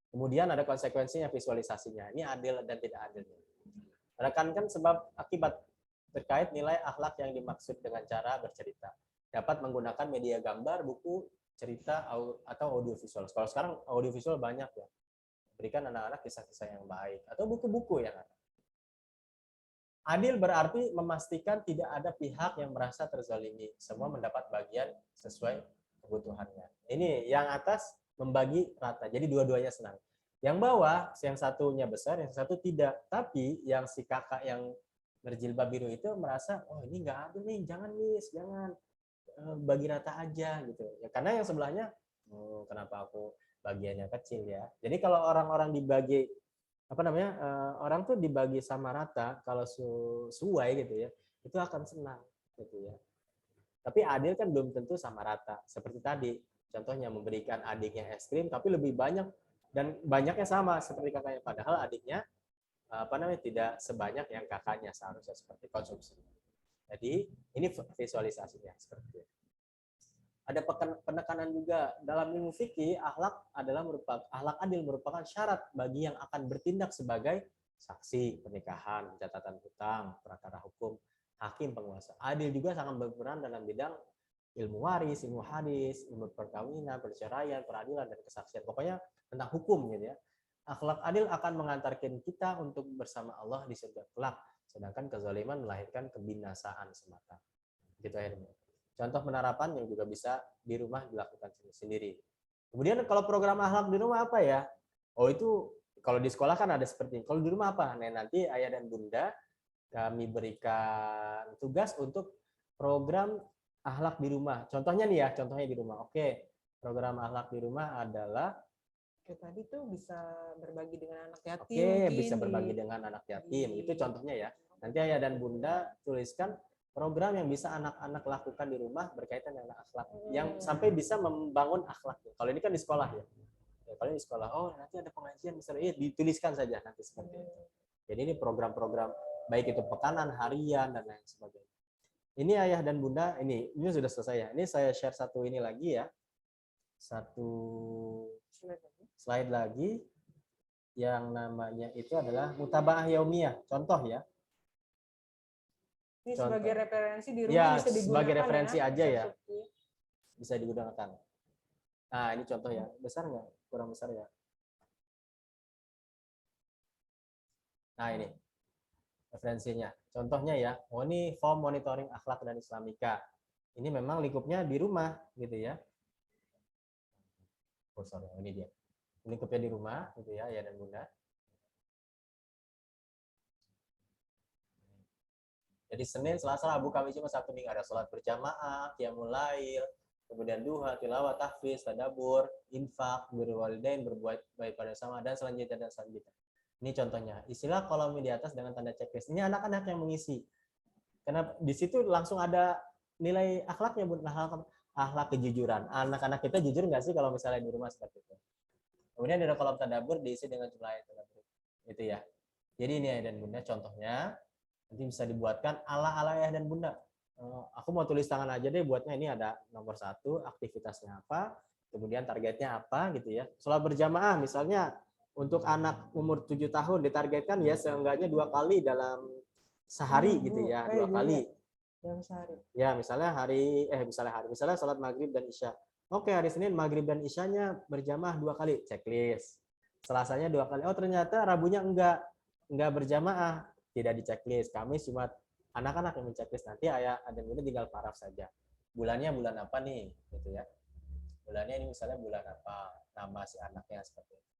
[SPEAKER 3] Kemudian ada konsekuensinya, visualisasinya. Ini adil dan tidak adil. Menekankan sebab akibat terkait nilai akhlak yang dimaksud dengan cara bercerita. Dapat menggunakan media gambar, buku, cerita, atau audiovisual. Kalau sekarang audiovisual banyak ya. Berikan anak-anak kisah-kisah yang baik. Atau buku-buku yang ada. Adil berarti memastikan tidak ada pihak yang merasa terzalimi. Semua mendapat bagian sesuai kebutuhannya. Ini yang atas membagi rata. Jadi dua-duanya senang. Yang bawah, yang satunya besar, yang satu tidak. Tapi yang si kakak yang berjilbab biru itu merasa, oh ini nggak adil nih, jangan miss, jangan. Bagi rata aja gitu ya, karena yang sebelahnya kenapa aku bagiannya kecil ya. Jadi kalau orang-orang dibagi orang tuh dibagi sama rata, kalau sesuai gitu ya, itu akan senang gitu ya. Tapi adil kan belum tentu sama rata. Seperti tadi contohnya memberikan adiknya es krim tapi lebih banyak dan banyaknya sama seperti kakaknya, padahal adiknya tidak sebanyak yang kakaknya seharusnya seperti konsumsi. Jadi ini visualisasinya seperti itu. Ada penekanan juga dalam ilmu fikih, akhlak adil merupakan syarat bagi yang akan bertindak sebagai saksi pernikahan, catatan hutang, perkara hukum, hakim, penguasa. Adil juga sangat berperan dalam bidang ilmu waris, ilmu hadis, ilmu perkawinan, perceraian, peradilan, dan kesaksian. Pokoknya tentang hukum gitu ya. Akhlak adil akan mengantarkan kita untuk bersama Allah di surga kelak. Sedangkan kezaliman melahirkan kebinasaan semata. Gitu akhirnya. Contoh penerapan yang juga bisa di rumah dilakukan sendiri. Kemudian kalau program akhlak di rumah apa ya? Oh itu kalau di sekolah kan ada seperti ini. Kalau di rumah apa? Nah, nanti ayah dan bunda kami berikan tugas untuk program akhlak di rumah. Contohnya nih ya, contohnya di rumah. Oke, program akhlak di rumah adalah
[SPEAKER 4] tadi tuh bisa berbagi dengan anak yatim.
[SPEAKER 3] Oke, bisa berbagi dengan anak yatim. Itu contohnya ya. Nanti ayah dan bunda tuliskan program yang bisa anak-anak lakukan di rumah berkaitan dengan akhlak. Yang sampai bisa membangun akhlak. Kalau ini kan di sekolah ya. Kalau di sekolah, oh nanti ada pengajian misalnya, dituliskan saja nanti seperti itu. Jadi ini program-program baik itu pekanan, harian, dan lain sebagainya. Ini ayah dan bunda, ini sudah selesai ya. Ini saya share satu ini lagi ya. Satu slide lagi yang namanya itu adalah mutabaah yaumiyah. Contoh ya.
[SPEAKER 4] Ini sebagai referensi di rumah
[SPEAKER 3] ya,
[SPEAKER 4] bisa digunakan
[SPEAKER 3] sebagai referensi
[SPEAKER 4] ya,
[SPEAKER 3] aja ya. Bisa digunakan. Nah, ini contoh ya. Besar nggak? Kurang besar ya. Nah, ini referensinya. Contohnya ya. Oh, ini form monitoring akhlak dan Islamika. Ini memang lingkupnya di rumah gitu ya. Oh, sorry, ini dia. Lingkupnya di rumah gitu ya, ayah dan bunda. Jadi Senin, Selasa, Rabu, Kamis, Jumat, Sabtu, Minggu ada sholat berjamaah, qiyamul lail, kemudian duha, tilawah, tahfiz, tadabbur, infak, birrul walidain, berbuat baik pada sama, dan selanjutnya. Ini contohnya. Istilah kolom di atas dengan tanda checklist. Ini anak-anak yang mengisi. Karena di situ langsung ada nilai akhlaknya, Bu. Akhlak kejujuran. Anak-anak kita jujur nggak sih kalau misalnya di rumah seperti itu? Kemudian ada kolom tadabbur diisi dengan jumlah ayat tadabbur. Itu ya. Jadi ini ayah dan bunda contohnya. Nanti bisa dibuatkan ala-ala ayah dan bunda. Aku mau tulis tangan aja deh buatnya. Ini ada nomor 1, aktivitasnya apa, kemudian targetnya apa gitu ya. Sholat berjamaah misalnya untuk anak umur 7 tahun ditargetkan ya seenggaknya 2 kali dalam sehari gitu ya, 2 kali.
[SPEAKER 4] Dalam sehari.
[SPEAKER 3] Ya, misalnya misalnya sholat maghrib dan isya. Oke, hari Senin maghrib dan isyanya berjamaah 2 kali, checklist. Selasanya 2 kali. Oh, ternyata Rabunya enggak berjamaah, tidak di checklist. Kamis, Jumat, anak-anak yang men-checklist, nanti ayah dan bunda tinggal paraf saja. Bulannya bulan apa nih, gitu ya. Bulannya ini misalnya bulan apa, nama si anaknya seperti itu.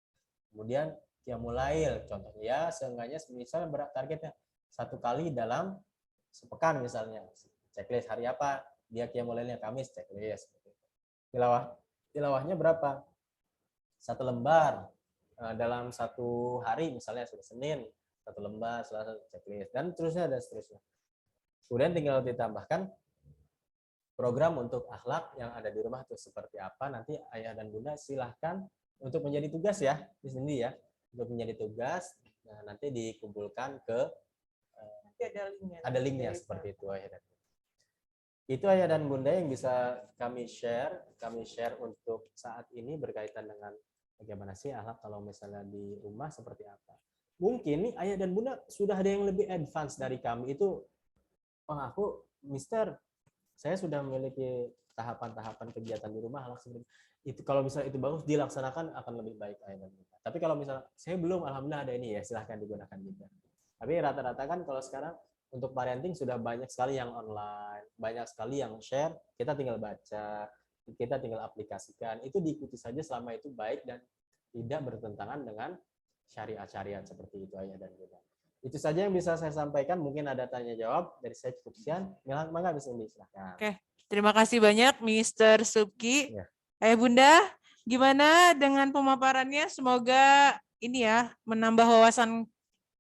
[SPEAKER 3] Kemudian Qiyamul Lail, contohnya ya, seenggaknya misalnya berat targetnya 1 kali dalam sepekan misalnya, checklist hari apa dia Qiyamul Lailnya, Kamis, checklist. Tilawahnya berapa? 1 lembar dalam 1 hari, misalnya Senin 1 lembar, Selasa checklist, dan seterusnya. Kemudian tinggal ditambahkan program untuk akhlak yang ada di rumah itu seperti apa, nanti ayah dan bunda silahkan untuk menjadi tugas ya di sini ya, untuk menjadi tugas. Nah, nanti dikumpulkan ke ada linknya seperti itu ayah dan bunda. Itu ayah dan bunda yang bisa kami share untuk saat ini berkaitan dengan bagaimana sih akhlak kalau misalnya di rumah seperti apa. Mungkin nih ayah dan bunda sudah ada yang lebih advance dari kami itu. Aku mister, saya sudah memiliki tahapan-tahapan kegiatan di rumah akhlak seperti itu. Kalau misalnya itu bagus dilaksanakan akan lebih baik ayah dan bunda. Tapi kalau misalnya saya belum, alhamdulillah ada ini ya, silahkan digunakan juga. Tapi rata-rata kan kalau sekarang untuk parenting sudah banyak sekali yang online, banyak sekali yang share, kita tinggal baca, kita tinggal aplikasikan, itu diikuti saja selama itu baik dan tidak bertentangan dengan syariat-syariat seperti itu ayah dan bunda. Itu saja yang bisa saya sampaikan, mungkin ada tanya jawab dari saya cukup sekian. Mangga bisa silahkan.
[SPEAKER 1] Oke, terima kasih banyak Mr. Subki.
[SPEAKER 3] Ya.
[SPEAKER 1] Ayah bunda, gimana dengan pemaparannya? Semoga ini ya menambah wawasan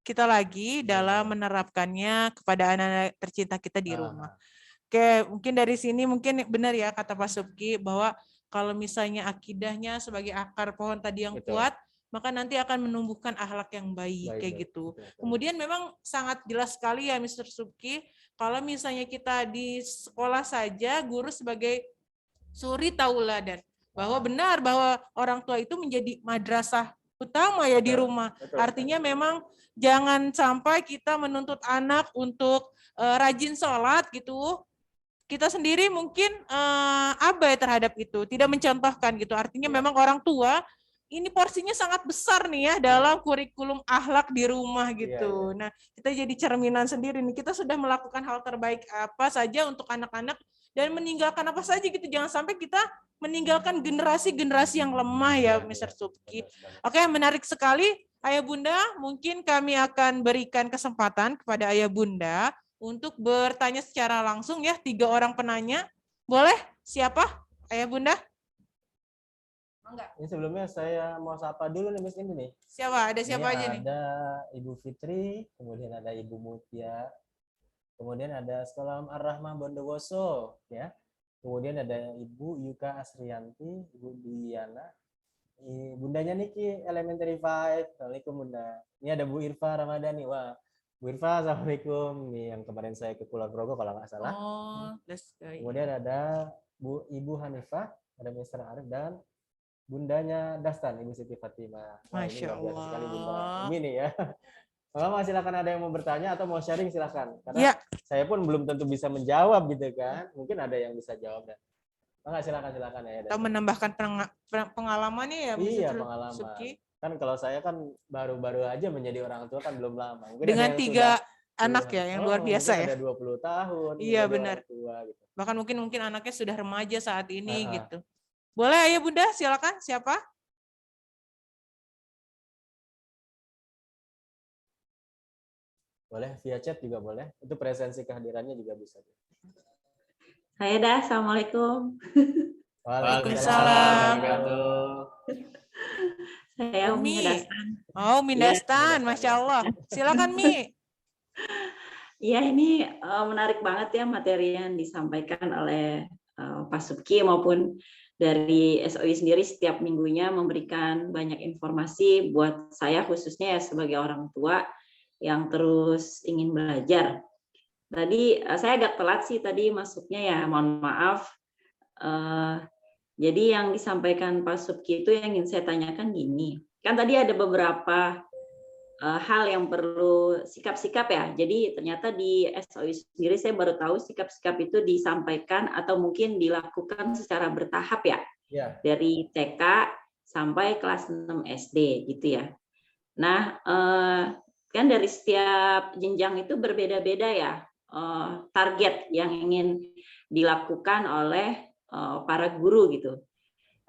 [SPEAKER 1] kita lagi dalam menerapkannya kepada anak-anak tercinta kita di rumah. Oke, mungkin dari sini mungkin benar ya kata Pak Subki bahwa kalau misalnya akidahnya sebagai akar pohon tadi yang kuat, maka nanti akan menumbuhkan akhlak yang baik kayak gitu. Kemudian memang sangat jelas sekali ya Mr. Subki, kalau misalnya kita di sekolah saja guru sebagai suri tauladan, bahwa benar bahwa orang tua itu menjadi madrasah utama ya di rumah. Artinya memang jangan sampai kita menuntut anak untuk rajin sholat gitu. Kita sendiri mungkin abai terhadap itu, tidak mencontohkan gitu. Artinya memang orang tua ini porsinya sangat besar nih ya dalam kurikulum akhlak di rumah gitu. Nah, kita jadi cerminan sendiri nih. Kita sudah melakukan hal terbaik apa saja untuk anak-anak dan meninggalkan apa saja gitu. Jangan sampai kita meninggalkan generasi-generasi yang lemah ya, Mr. Subki. Oke, menarik sekali. Ayah Bunda, mungkin kami akan berikan kesempatan kepada Ayah Bunda untuk bertanya secara langsung ya, 3 orang penanya. Boleh? Siapa? Ayah Bunda? Enggak.
[SPEAKER 3] Ini sebelumnya saya mau sapa dulu nih Miss ini nih.
[SPEAKER 1] Siapa? Ada siapa aja nih?
[SPEAKER 3] Ada Ibu Fitri, kemudian ada Ibu Mutia, kemudian ada Sekolah Ar-Rahmah Bondowoso, ya. Kemudian ada Ibu Yuka Asrianti, Ibu Duyana, bundanya Niki Elementary 5. Assalamualaikum Bunda. Ini ada Bu Irfa Ramadhani. Wah, Bu Irfa, assalamualaikum. Nih yang kemarin saya ke Kulon Progo kalau nggak salah. Kemudian ada Ibu Hanifah, ada Mr. Arif dan bundanya Dastan, Ibu Siti Fatimah.
[SPEAKER 1] Masya Allah.
[SPEAKER 3] Sekali Bunda. Ini nih ya. Mama silakan, ada yang mau bertanya atau mau sharing silakan. Karena saya pun belum tentu bisa menjawab gitu kan. Mungkin ada yang bisa jawab dan silakan ya.
[SPEAKER 1] Atau menambahkan pengalamannya ya.
[SPEAKER 3] Iya, pengalaman. Subki. Kan kalau saya kan baru-baru aja menjadi orang tua kan belum lama. Mungkin
[SPEAKER 1] dengan 3 anak ya yang luar biasa ya.
[SPEAKER 3] Ada 20 tahun.
[SPEAKER 1] Iya benar.
[SPEAKER 3] Tua, gitu.
[SPEAKER 1] Bahkan mungkin anaknya sudah remaja saat ini gitu. Boleh Ayah Bunda, silakan. Siapa?
[SPEAKER 3] Boleh via chat juga boleh. Itu presensi kehadirannya juga bisa.
[SPEAKER 5] Saya dah, assalamualaikum.
[SPEAKER 1] Waalaikumsalam.
[SPEAKER 5] Saya Umi Dastan.
[SPEAKER 1] Oh, Umi Dastan, Masya Allah. Silakan Mi.
[SPEAKER 5] Ya, ini menarik banget ya materi yang disampaikan oleh Pak Subki maupun dari SOI sendiri setiap minggunya memberikan banyak informasi buat saya khususnya ya sebagai orang tua yang terus ingin belajar. Tadi saya agak telat sih tadi masuknya ya, mohon maaf. Jadi yang disampaikan Pak Subki itu yang ingin saya tanyakan gini. kan tadi ada beberapa hal yang perlu sikap-sikap ya. Jadi ternyata di SOI sendiri saya baru tahu sikap-sikap itu disampaikan atau mungkin dilakukan secara bertahap ya.
[SPEAKER 3] Ya.
[SPEAKER 5] Dari TK sampai kelas 6 SD gitu ya. Nah, kan dari setiap jenjang itu berbeda-beda ya target yang ingin dilakukan oleh para guru gitu.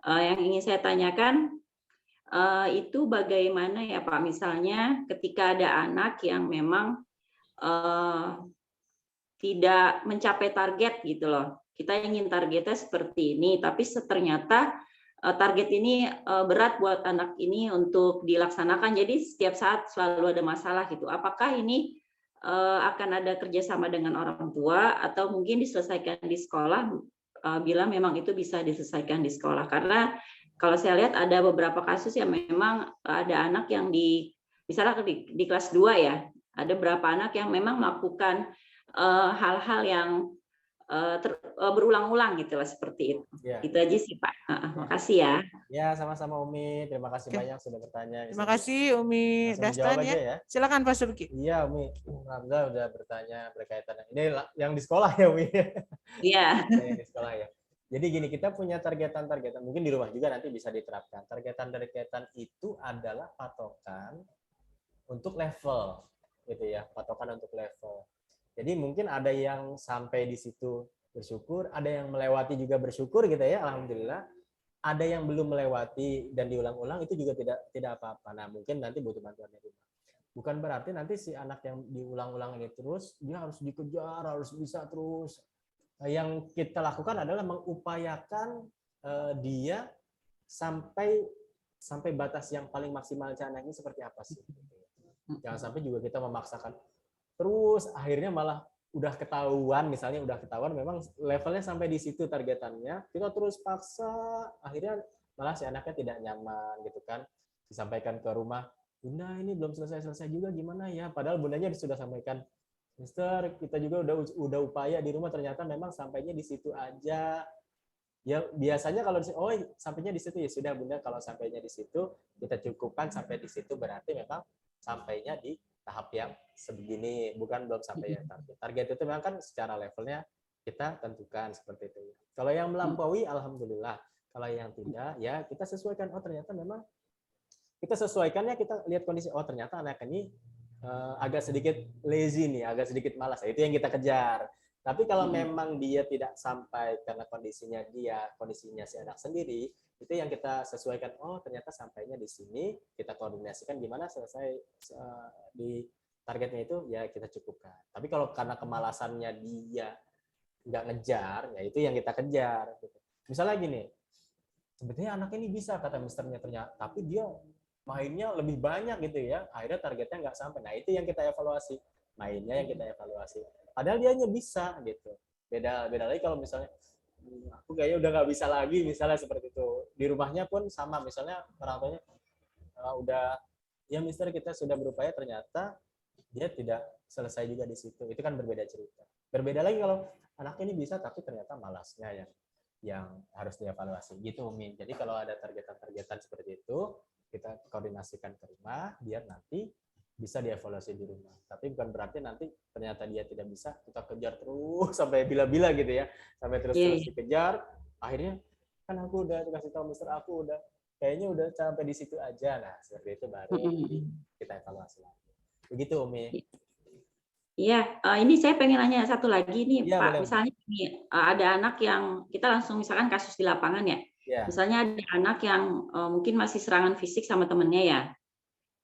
[SPEAKER 5] Yang ingin saya tanyakan itu bagaimana ya Pak, misalnya ketika ada anak yang memang tidak mencapai target gitu loh. Kita ingin targetnya seperti ini, tapi ternyata target ini berat buat anak ini untuk dilaksanakan. Jadi setiap saat selalu ada masalah gitu. Apakah ini akan ada kerjasama dengan orang tua atau mungkin diselesaikan di sekolah bila memang itu bisa diselesaikan di sekolah? Karena kalau saya lihat ada beberapa kasus yang memang ada anak yang misalnya di kelas 2 ya, ada beberapa anak yang memang melakukan hal-hal yang berulang-ulang gitu lah seperti itu.
[SPEAKER 3] Ya.
[SPEAKER 5] Itu aja sih Pak. Makasih ya.
[SPEAKER 3] Ya, sama-sama Umi. Terima kasih banyak sudah bertanya.
[SPEAKER 1] Terima kasih Umi
[SPEAKER 3] Langsung dijawab
[SPEAKER 1] Dastan
[SPEAKER 3] aja
[SPEAKER 1] ya.
[SPEAKER 3] ya.
[SPEAKER 1] Silakan Pak Subki.
[SPEAKER 3] Iya, Umi. Alhamdulillah udah bertanya berkaitan. Ini yang di sekolah ya, Umi.
[SPEAKER 5] Iya.
[SPEAKER 3] Yang di sekolah ya. Jadi gini, kita punya targetan-targetan. Mungkin di rumah juga nanti bisa diterapkan. Targetan-targetan itu adalah patokan untuk level, gitu ya. Patokan untuk level. Jadi mungkin ada yang sampai di situ bersyukur, ada yang melewati juga bersyukur, gitu ya. Alhamdulillah. Ada yang belum melewati dan diulang-ulang itu juga tidak apa-apa. Nah, mungkin nanti butuh bantuan dari rumah. Bukan berarti nanti si anak yang diulang-ulang ini terus dia harus dikejar, harus bisa terus. Yang kita lakukan adalah mengupayakan dia sampai batas yang paling maksimal anak ini seperti apa sih. Jangan sampai juga kita memaksakan terus akhirnya malah udah ketahuan, misalnya udah ketahuan memang levelnya sampai di situ targetannya, kita terus paksa, akhirnya malah si anaknya tidak nyaman gitu kan. Disampaikan ke rumah, Bunda ini belum selesai juga gimana ya, padahal bundanya sudah sampaikan, Mister kita juga udah upaya di rumah, ternyata memang sampainya di situ aja. Ya biasanya kalau sampainya di situ, ya sudah Bunda, kalau sampainya di situ kita cukupkan sampai di situ, berarti memang sampainya di tahap yang sebegini, bukan belum sampai yang target. Target itu memang kan secara levelnya kita tentukan seperti itu. Kalau yang melampaui, alhamdulillah. Kalau yang tidak, ya kita sesuaikan. Oh ternyata memang kita sesuaikannya, kita lihat kondisi. Oh ternyata anak ini agak sedikit lazy nih, agak sedikit malas. Itu yang kita kejar. Tapi kalau memang dia tidak sampai karena kondisinya si anak sendiri, itu yang kita sesuaikan. Oh ternyata sampainya di sini, kita koordinasikan gimana selesai di targetnya itu, ya kita cukupkan. Tapi kalau karena kemalasannya dia nggak ngejar, ya itu yang kita kejar. Misalnya gini, sebetulnya anak ini bisa kata misternya ternyata, tapi dia mainnya lebih banyak gitu ya, akhirnya targetnya nggak sampai. Nah itu yang kita evaluasi, mainnya yang kita evaluasi. Padahal dia hanya bisa gitu. Beda lagi kalau misalnya aku kayaknya udah nggak bisa lagi, misalnya seperti itu. Di rumahnya pun sama, misalnya orang tuanya udah, ya Mister kita sudah berupaya, ternyata dia tidak selesai juga di situ. Itu kan berbeda cerita. Berbeda lagi kalau anak ini bisa tapi ternyata malasnya yang harus dievaluasi gitu Umi. Jadi kalau ada targetan seperti itu, kita koordinasikan ke rumah biar nanti bisa dievaluasi di rumah. Tapi bukan berarti nanti ternyata dia tidak bisa, kita kejar terus sampai bila-bila gitu ya. Sampai terus dikejar, akhirnya kan aku udah dikasih tahu Mister, aku udah kayaknya udah sampai di situ aja. Nah, seperti itu baru kita evaluasi lagi. Begitu Umi.
[SPEAKER 5] Iya, ini saya pengen nanya satu lagi nih
[SPEAKER 3] ya,
[SPEAKER 5] Pak.
[SPEAKER 3] boleh.
[SPEAKER 5] Misalnya ada anak yang kita langsung misalkan kasus di lapangan ya. Misalnya ada anak yang mungkin masih serangan fisik sama temennya ya.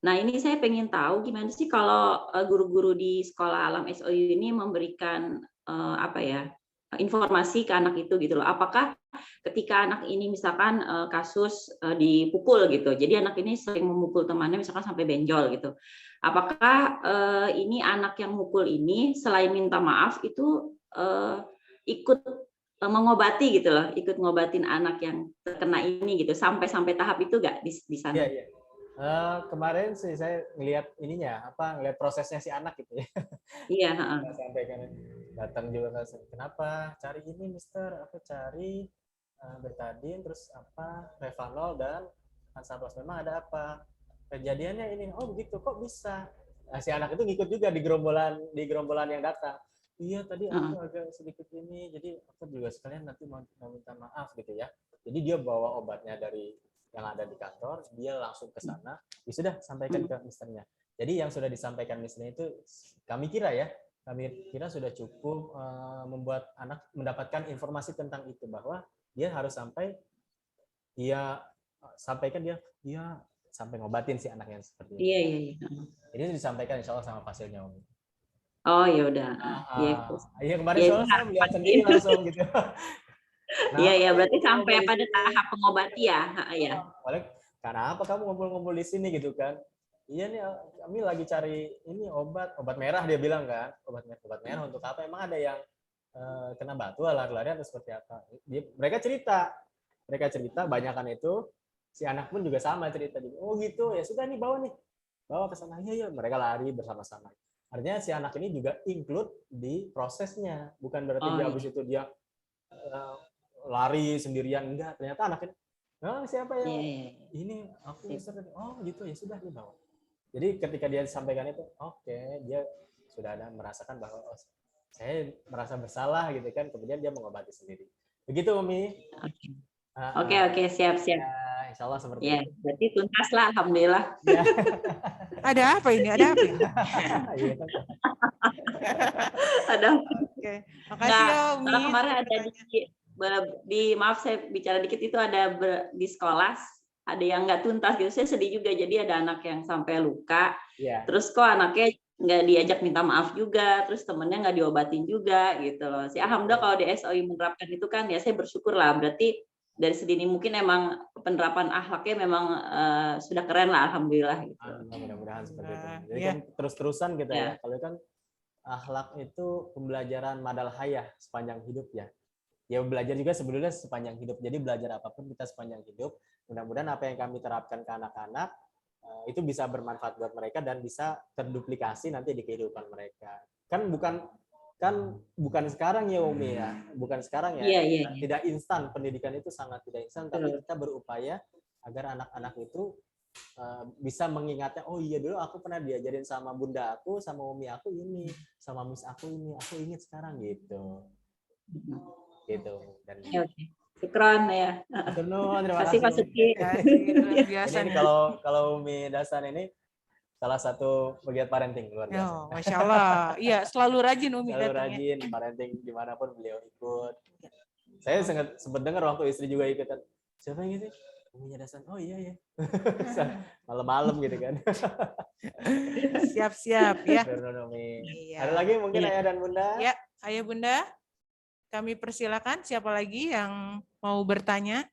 [SPEAKER 5] Nah ini saya pengen tahu gimana sih kalau guru-guru di sekolah alam SOU ini memberikan informasi ke anak itu gitu loh. Apakah ketika anak ini misalkan kasus dipukul gitu, jadi anak ini sering memukul temannya misalkan sampai benjol gitu. Apakah ini anak yang mukul ini selain minta maaf itu ikut mengobati gitu loh, ikut ngobatin anak yang terkena ini gitu, sampai tahap itu nggak di sana?
[SPEAKER 3] Iya. Kemarin sih saya ngelihat ngelihat prosesnya si anak gitu ya.
[SPEAKER 5] Iya.
[SPEAKER 3] Sampai kan datang juga, kenapa cari ini Mister? Aku cari betadine, terus Revanol dan Hansaplast. Memang ada apa? kejadiannya ini, oh begitu, kok bisa? Nah, si anak itu ngikut juga di gerombolan yang datang. Iya, tadi aku agak sedikit ini, jadi aku juga sekalian nanti mau minta maaf gitu ya. Jadi dia bawa obatnya dari yang ada di kantor, dia langsung ke sana, ya sudah sampaikan ke misternya. Jadi yang sudah disampaikan misternya itu kami kira sudah cukup membuat anak mendapatkan informasi tentang itu, bahwa dia harus sampai dia sampaikan dia sampai ngobatin si anak yang seperti itu.
[SPEAKER 5] Iya, iya, iya.
[SPEAKER 3] Jadi itu disampaikan insya Allah sama pasiennya, Umi.
[SPEAKER 5] Oh ya udah.
[SPEAKER 3] Iya kemarin
[SPEAKER 5] Ya,
[SPEAKER 3] soalnya saya melihat sendiri langsung gitu. Nah,
[SPEAKER 5] iya, iya, berarti
[SPEAKER 3] kamu
[SPEAKER 5] sampai
[SPEAKER 3] ngumpul di
[SPEAKER 5] pada
[SPEAKER 3] sini?
[SPEAKER 5] tahap mengobati ya. Ya.
[SPEAKER 3] Balik, karena apa kamu ngumpul-ngumpul di sini gitu kan? Iya nih, kami lagi cari ini obat merah, dia bilang kan, obat merah untuk apa? Emang ada yang kena batu lari-lari atau seperti apa? Mereka cerita banyakan itu, si anak pun juga sama cerita. Oh gitu, ya sudah nih bawa ke sana. Iya, mereka lari bersama-sama. Artinya si anak ini juga include di prosesnya, bukan berarti dia habis itu dia lari sendirian, enggak. Ternyata anak ini, siapa yang ini aku oh gitu, ya sudah dibawa. Jadi ketika dia disampaikan itu, oke, dia sudah ada merasakan bahwa saya merasa bersalah gitu kan, kemudian dia mengobati sendiri. Begitu, Umi.
[SPEAKER 5] Oke, siap.
[SPEAKER 3] Ya, insya Allah seperti
[SPEAKER 5] Ya,
[SPEAKER 3] itu.
[SPEAKER 5] berarti tuntas lah, alhamdulillah.
[SPEAKER 3] Ya.
[SPEAKER 1] Ada apa ini? Ada apa ini?
[SPEAKER 5] Ada.
[SPEAKER 1] Oke. Makasih ya Umi.
[SPEAKER 5] Karena kemarin ada maaf saya bicara dikit, itu ada di sekolah ada yang nggak tuntas gitu, saya sedih juga. Jadi ada anak yang sampai luka, terus kok anaknya nggak diajak minta maaf juga, terus temennya nggak diobatin juga gitu loh. Alhamdulillah kalau di SOI menerapkan itu kan, ya saya bersyukur lah. Berarti dari sedini mungkin emang penerapan akhlaknya memang sudah keren lah, alhamdulillah. Gitu.
[SPEAKER 3] Mudah-mudahan seperti itu. Jadi kan terus-terusan gitu ya. Kalau kan akhlak itu pembelajaran madal hayah sepanjang hidup ya. Ya belajar juga sebetulnya sepanjang hidup. Jadi belajar apapun kita sepanjang hidup. Mudah-mudahan apa yang kami terapkan ke anak-anak itu bisa bermanfaat buat mereka dan bisa terduplikasi nanti di kehidupan mereka. Kan bukan sekarang ya Umi ya. Bukan sekarang ya. Tidak instan, pendidikan itu sangat tidak instan, tapi kita berupaya agar anak-anak itu bisa mengingatnya, oh iya dulu aku pernah diajarin sama bunda aku, sama umi aku ini, sama miss aku ini, aku ingat sekarang gitu. Gitu. Dan
[SPEAKER 5] Syukron ya.
[SPEAKER 3] Terima
[SPEAKER 5] kasih Pak Suki.
[SPEAKER 1] Biasa
[SPEAKER 3] ini kalau Umi Dasan ini salah satu pegiat parenting luar biasa.
[SPEAKER 1] Oh, Masya Allah. Iya, selalu rajin Umi
[SPEAKER 3] selalu
[SPEAKER 1] datang.
[SPEAKER 3] Rajin parenting dimanapun beliau ikut. Saya sempat dengar waktu istri juga ikutan. Siapa yang gitu? Umi Dasan. Oh iya. Malam-malam gitu kan.
[SPEAKER 1] Siap ya.
[SPEAKER 3] Iya. Ada lagi mungkin ayah dan bunda?
[SPEAKER 1] Ya, ayah bunda. Kami persilakan siapa lagi yang mau bertanya.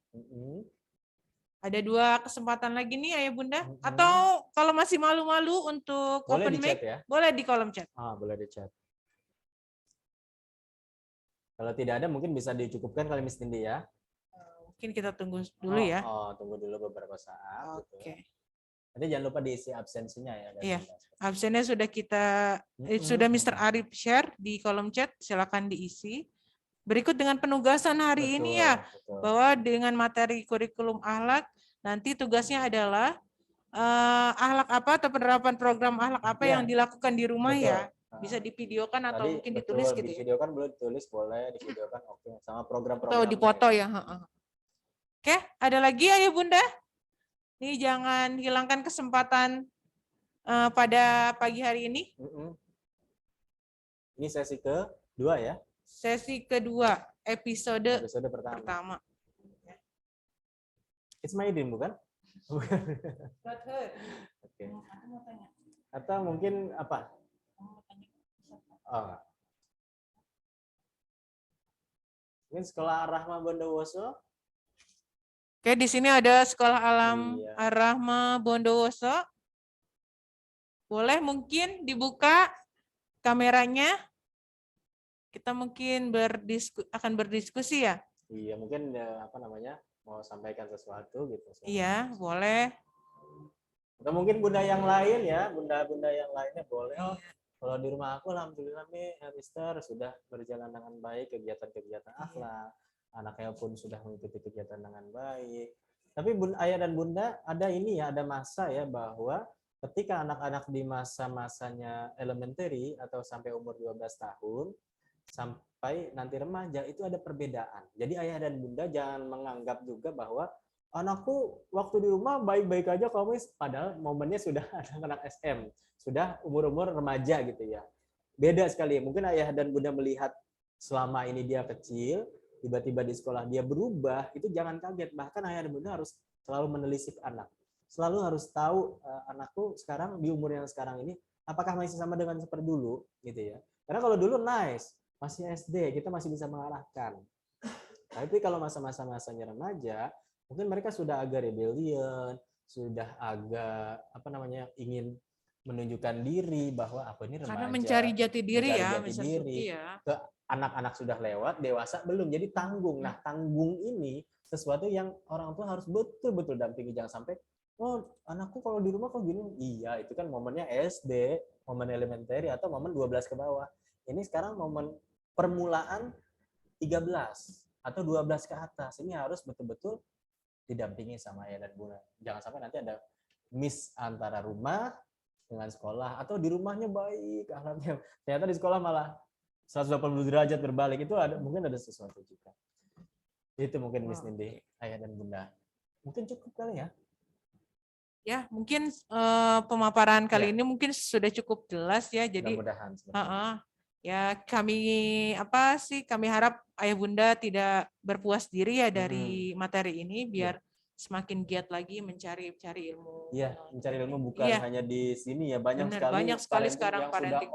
[SPEAKER 1] Ada 2 kesempatan lagi nih ayah bunda. Atau kalau masih malu-malu untuk
[SPEAKER 3] boleh
[SPEAKER 1] open mic,
[SPEAKER 3] ya?
[SPEAKER 1] boleh di kolom chat.
[SPEAKER 3] Boleh di chat. Kalau tidak ada mungkin bisa dicukupkan kali Miss Tindi ya.
[SPEAKER 1] Mungkin kita tunggu dulu ya.
[SPEAKER 3] Tunggu dulu beberapa saat.
[SPEAKER 1] Oke.
[SPEAKER 3] Gitu. Nanti jangan lupa diisi absensinya ya.
[SPEAKER 1] Iya. Absennya sudah sudah Mr. Arif share di kolom chat. Silakan diisi. Berikut dengan penugasan hari ini ya, bahwa dengan materi kurikulum akhlak, nanti tugasnya adalah akhlak apa atau penerapan program akhlak apa yang dilakukan di rumah ya. Bisa divideokan atau mungkin ditulis gitu ya.
[SPEAKER 3] Divideokan boleh, ditulis boleh, divideokan oke. Sama program-program.
[SPEAKER 1] Atau dipoto ya. Oke, ada lagi ayah bunda? Nih jangan hilangkan kesempatan pada pagi hari ini.
[SPEAKER 3] Ini sesi kedua ya.
[SPEAKER 1] Sesi kedua, episode pertama.
[SPEAKER 3] It's my dream, bukan? Oke. Atau mungkin apa? Mungkin sekolah Ar-Rahma Bondowoso.
[SPEAKER 1] Oke, di sini ada sekolah alam Ar-Rahma Bondowoso. Boleh mungkin dibuka kameranya. Kita mungkin akan berdiskusi ya.
[SPEAKER 3] Iya, mungkin mau sampaikan sesuatu gitu.
[SPEAKER 1] Iya, boleh.
[SPEAKER 3] Atau mungkin bunda yang lain ya, bunda-bunda yang lainnya boleh. Kalau di rumah aku alhamdulillah Mister sudah berjalan dengan baik kegiatan-kegiatan akhlak. Anaknya pun sudah mengikuti kegiatan dengan baik. Tapi ayah dan bunda ada ini ya, ada masa ya bahwa ketika anak-anak di masa-masanya elementary atau sampai umur 12 tahun sampai nanti remaja itu ada perbedaan. Jadi ayah dan bunda jangan menganggap juga bahwa anakku waktu di rumah baik-baik aja kamu, padahal momennya sudah anak-anak SM, sudah umur-umur remaja gitu ya. Beda sekali. Mungkin ayah dan bunda melihat selama ini dia kecil, tiba-tiba di sekolah dia berubah, itu jangan kaget. Bahkan ayah dan bunda harus selalu menelisik anak. Selalu harus tahu anakku sekarang di umur yang sekarang ini apakah masih sama dengan seperti dulu gitu ya. Karena kalau dulu nice, masih SD, kita masih bisa mengarahkan. Tapi kalau masa-masanya remaja, mungkin mereka sudah agak rebellion, sudah agak ingin menunjukkan diri bahwa aku ini remaja.
[SPEAKER 1] Karena mencari jati diri ya,
[SPEAKER 3] jati diri. Ke anak-anak sudah lewat, dewasa belum. Jadi tanggung. Nah, tanggung ini sesuatu yang orang tua harus betul-betul dampingi. Jangan sampai, oh anakku kalau di rumah kok gini. Iya, itu kan momennya SD, momen elementary atau momen 12 ke bawah. Ini sekarang momen permulaan 13 atau 12 ke atas. Ini harus betul-betul didampingi sama ayah dan bunda. Jangan sampai nanti ada miss antara rumah dengan sekolah, atau di rumahnya baik anaknya, ternyata di sekolah malah 180 derajat berbalik. Itu mungkin ada sesuatu juga. Itu mungkin Miss Nindi, ayah dan bunda. Mungkin cukup kali ya.
[SPEAKER 1] Ya, mungkin pemaparan kali ini mungkin sudah cukup jelas ya. Jadi
[SPEAKER 3] mudah-mudahan.
[SPEAKER 1] Ya kami harap ayah bunda tidak berpuas diri ya dari materi ini, biar semakin giat lagi mencari ilmu.
[SPEAKER 3] Iya, mencari ilmu bukan hanya di sini ya, banyak sekali
[SPEAKER 1] sekarang parenting.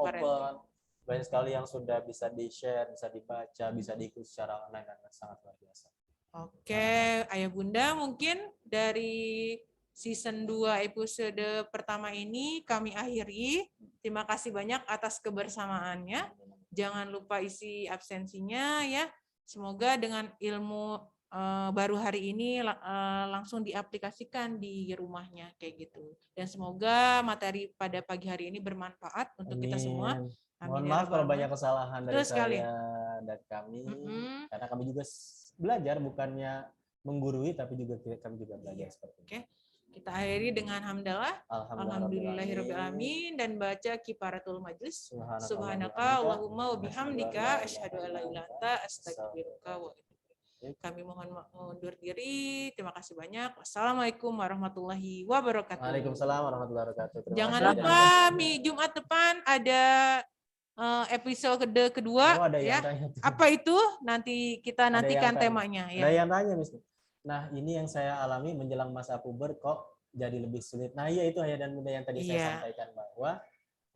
[SPEAKER 3] Banyak sekali yang sudah bisa di-share, bisa dibaca, bisa diikuti secara online, dan sangat luar biasa.
[SPEAKER 1] Oke, ayah bunda, mungkin dari season 2 episode pertama ini kami akhiri. Terima kasih banyak atas kebersamaannya. Jangan lupa isi absensinya ya. Semoga dengan ilmu baru hari ini langsung diaplikasikan di rumahnya kayak gitu. Dan semoga materi pada pagi hari ini bermanfaat untuk kita semua.
[SPEAKER 3] Mohon maaf kalau banyak kesalahan dari saya dan kami, karena kami juga belajar, bukannya menggurui, tapi juga kami juga belajar seperti itu.
[SPEAKER 1] Kita akhiri dengan hamdalah. Alhamdulillahirrabbilalamin, dan baca kifaratul majlis. Subhanaka Allahumma wa bihamdika asyhadu an la ilaha illa anta astaghfiruka wa atubu ilaik. Kami mohon undur diri. Terima kasih banyak. Wassalamualaikum warahmatullahi wabarakatuh.
[SPEAKER 3] Waalaikumsalam warahmatullahi wabarakatuh.
[SPEAKER 1] Jangan lupa Jumat depan ada episode kedua ya. Apa itu? Nanti kita nantikan temanya ya.
[SPEAKER 3] Ada yang tanya, Miss. Nah, ini yang saya alami menjelang masa puber kok jadi lebih sulit. Nah, iya itu ayah dan bunda yang tadi saya sampaikan, bahwa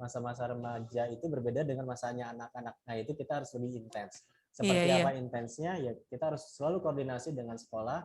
[SPEAKER 3] masa-masa remaja itu berbeda dengan masanya anak-anak. Nah, itu kita harus lebih intens. Seperti apa intensnya? Ya kita harus selalu koordinasi dengan sekolah,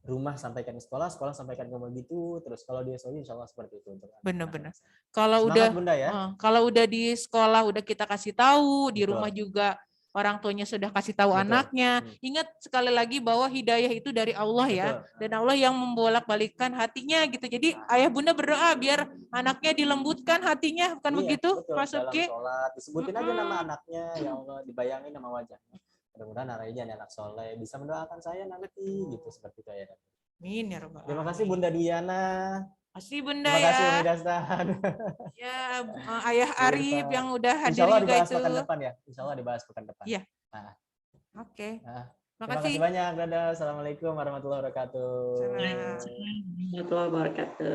[SPEAKER 3] rumah sampaikan ke sekolah, sekolah sampaikan ke begitu, terus kalau di SOI insya Allah seperti itu untuk
[SPEAKER 1] benar-benar. Kalau udah
[SPEAKER 3] bunda, ya?
[SPEAKER 1] Kalau udah di sekolah udah kita kasih tahu, di rumah juga orang tuanya sudah kasih tahu anaknya. Ingat sekali lagi bahwa hidayah itu dari Allah ya. Dan Allah yang membolak-balikkan hatinya gitu. Jadi ayah bunda berdoa biar anaknya dilembutkan hatinya, bukan begitu Pak Subki?
[SPEAKER 3] Dalam sholat disebutin aja nama anaknya, ya Allah, dibayangin nama wajahnya. Mudah-mudahan anaknya anak soleh, bisa mendoakan saya nanti gitu, seperti itu ya.
[SPEAKER 1] Amin ya Rabbal.
[SPEAKER 3] Terima kasih Bunda Diana.
[SPEAKER 1] Masih bunda
[SPEAKER 3] terima kasih
[SPEAKER 1] ya.
[SPEAKER 3] Umi Dastan.
[SPEAKER 1] Ya, Ayah Arif yang udah hadir
[SPEAKER 3] Insya Allah
[SPEAKER 1] juga
[SPEAKER 3] dibahas
[SPEAKER 1] itu.
[SPEAKER 3] Pekan depan ya. Insya Allah dibahas pekan depan.
[SPEAKER 1] Iya.
[SPEAKER 3] Nah.
[SPEAKER 1] Oke.
[SPEAKER 3] Nah,
[SPEAKER 1] terima
[SPEAKER 3] kasih banyak. Dadah. Assalamualaikum warahmatullahi wabarakatuh.
[SPEAKER 5] Warahmatullahi wabarakatuh.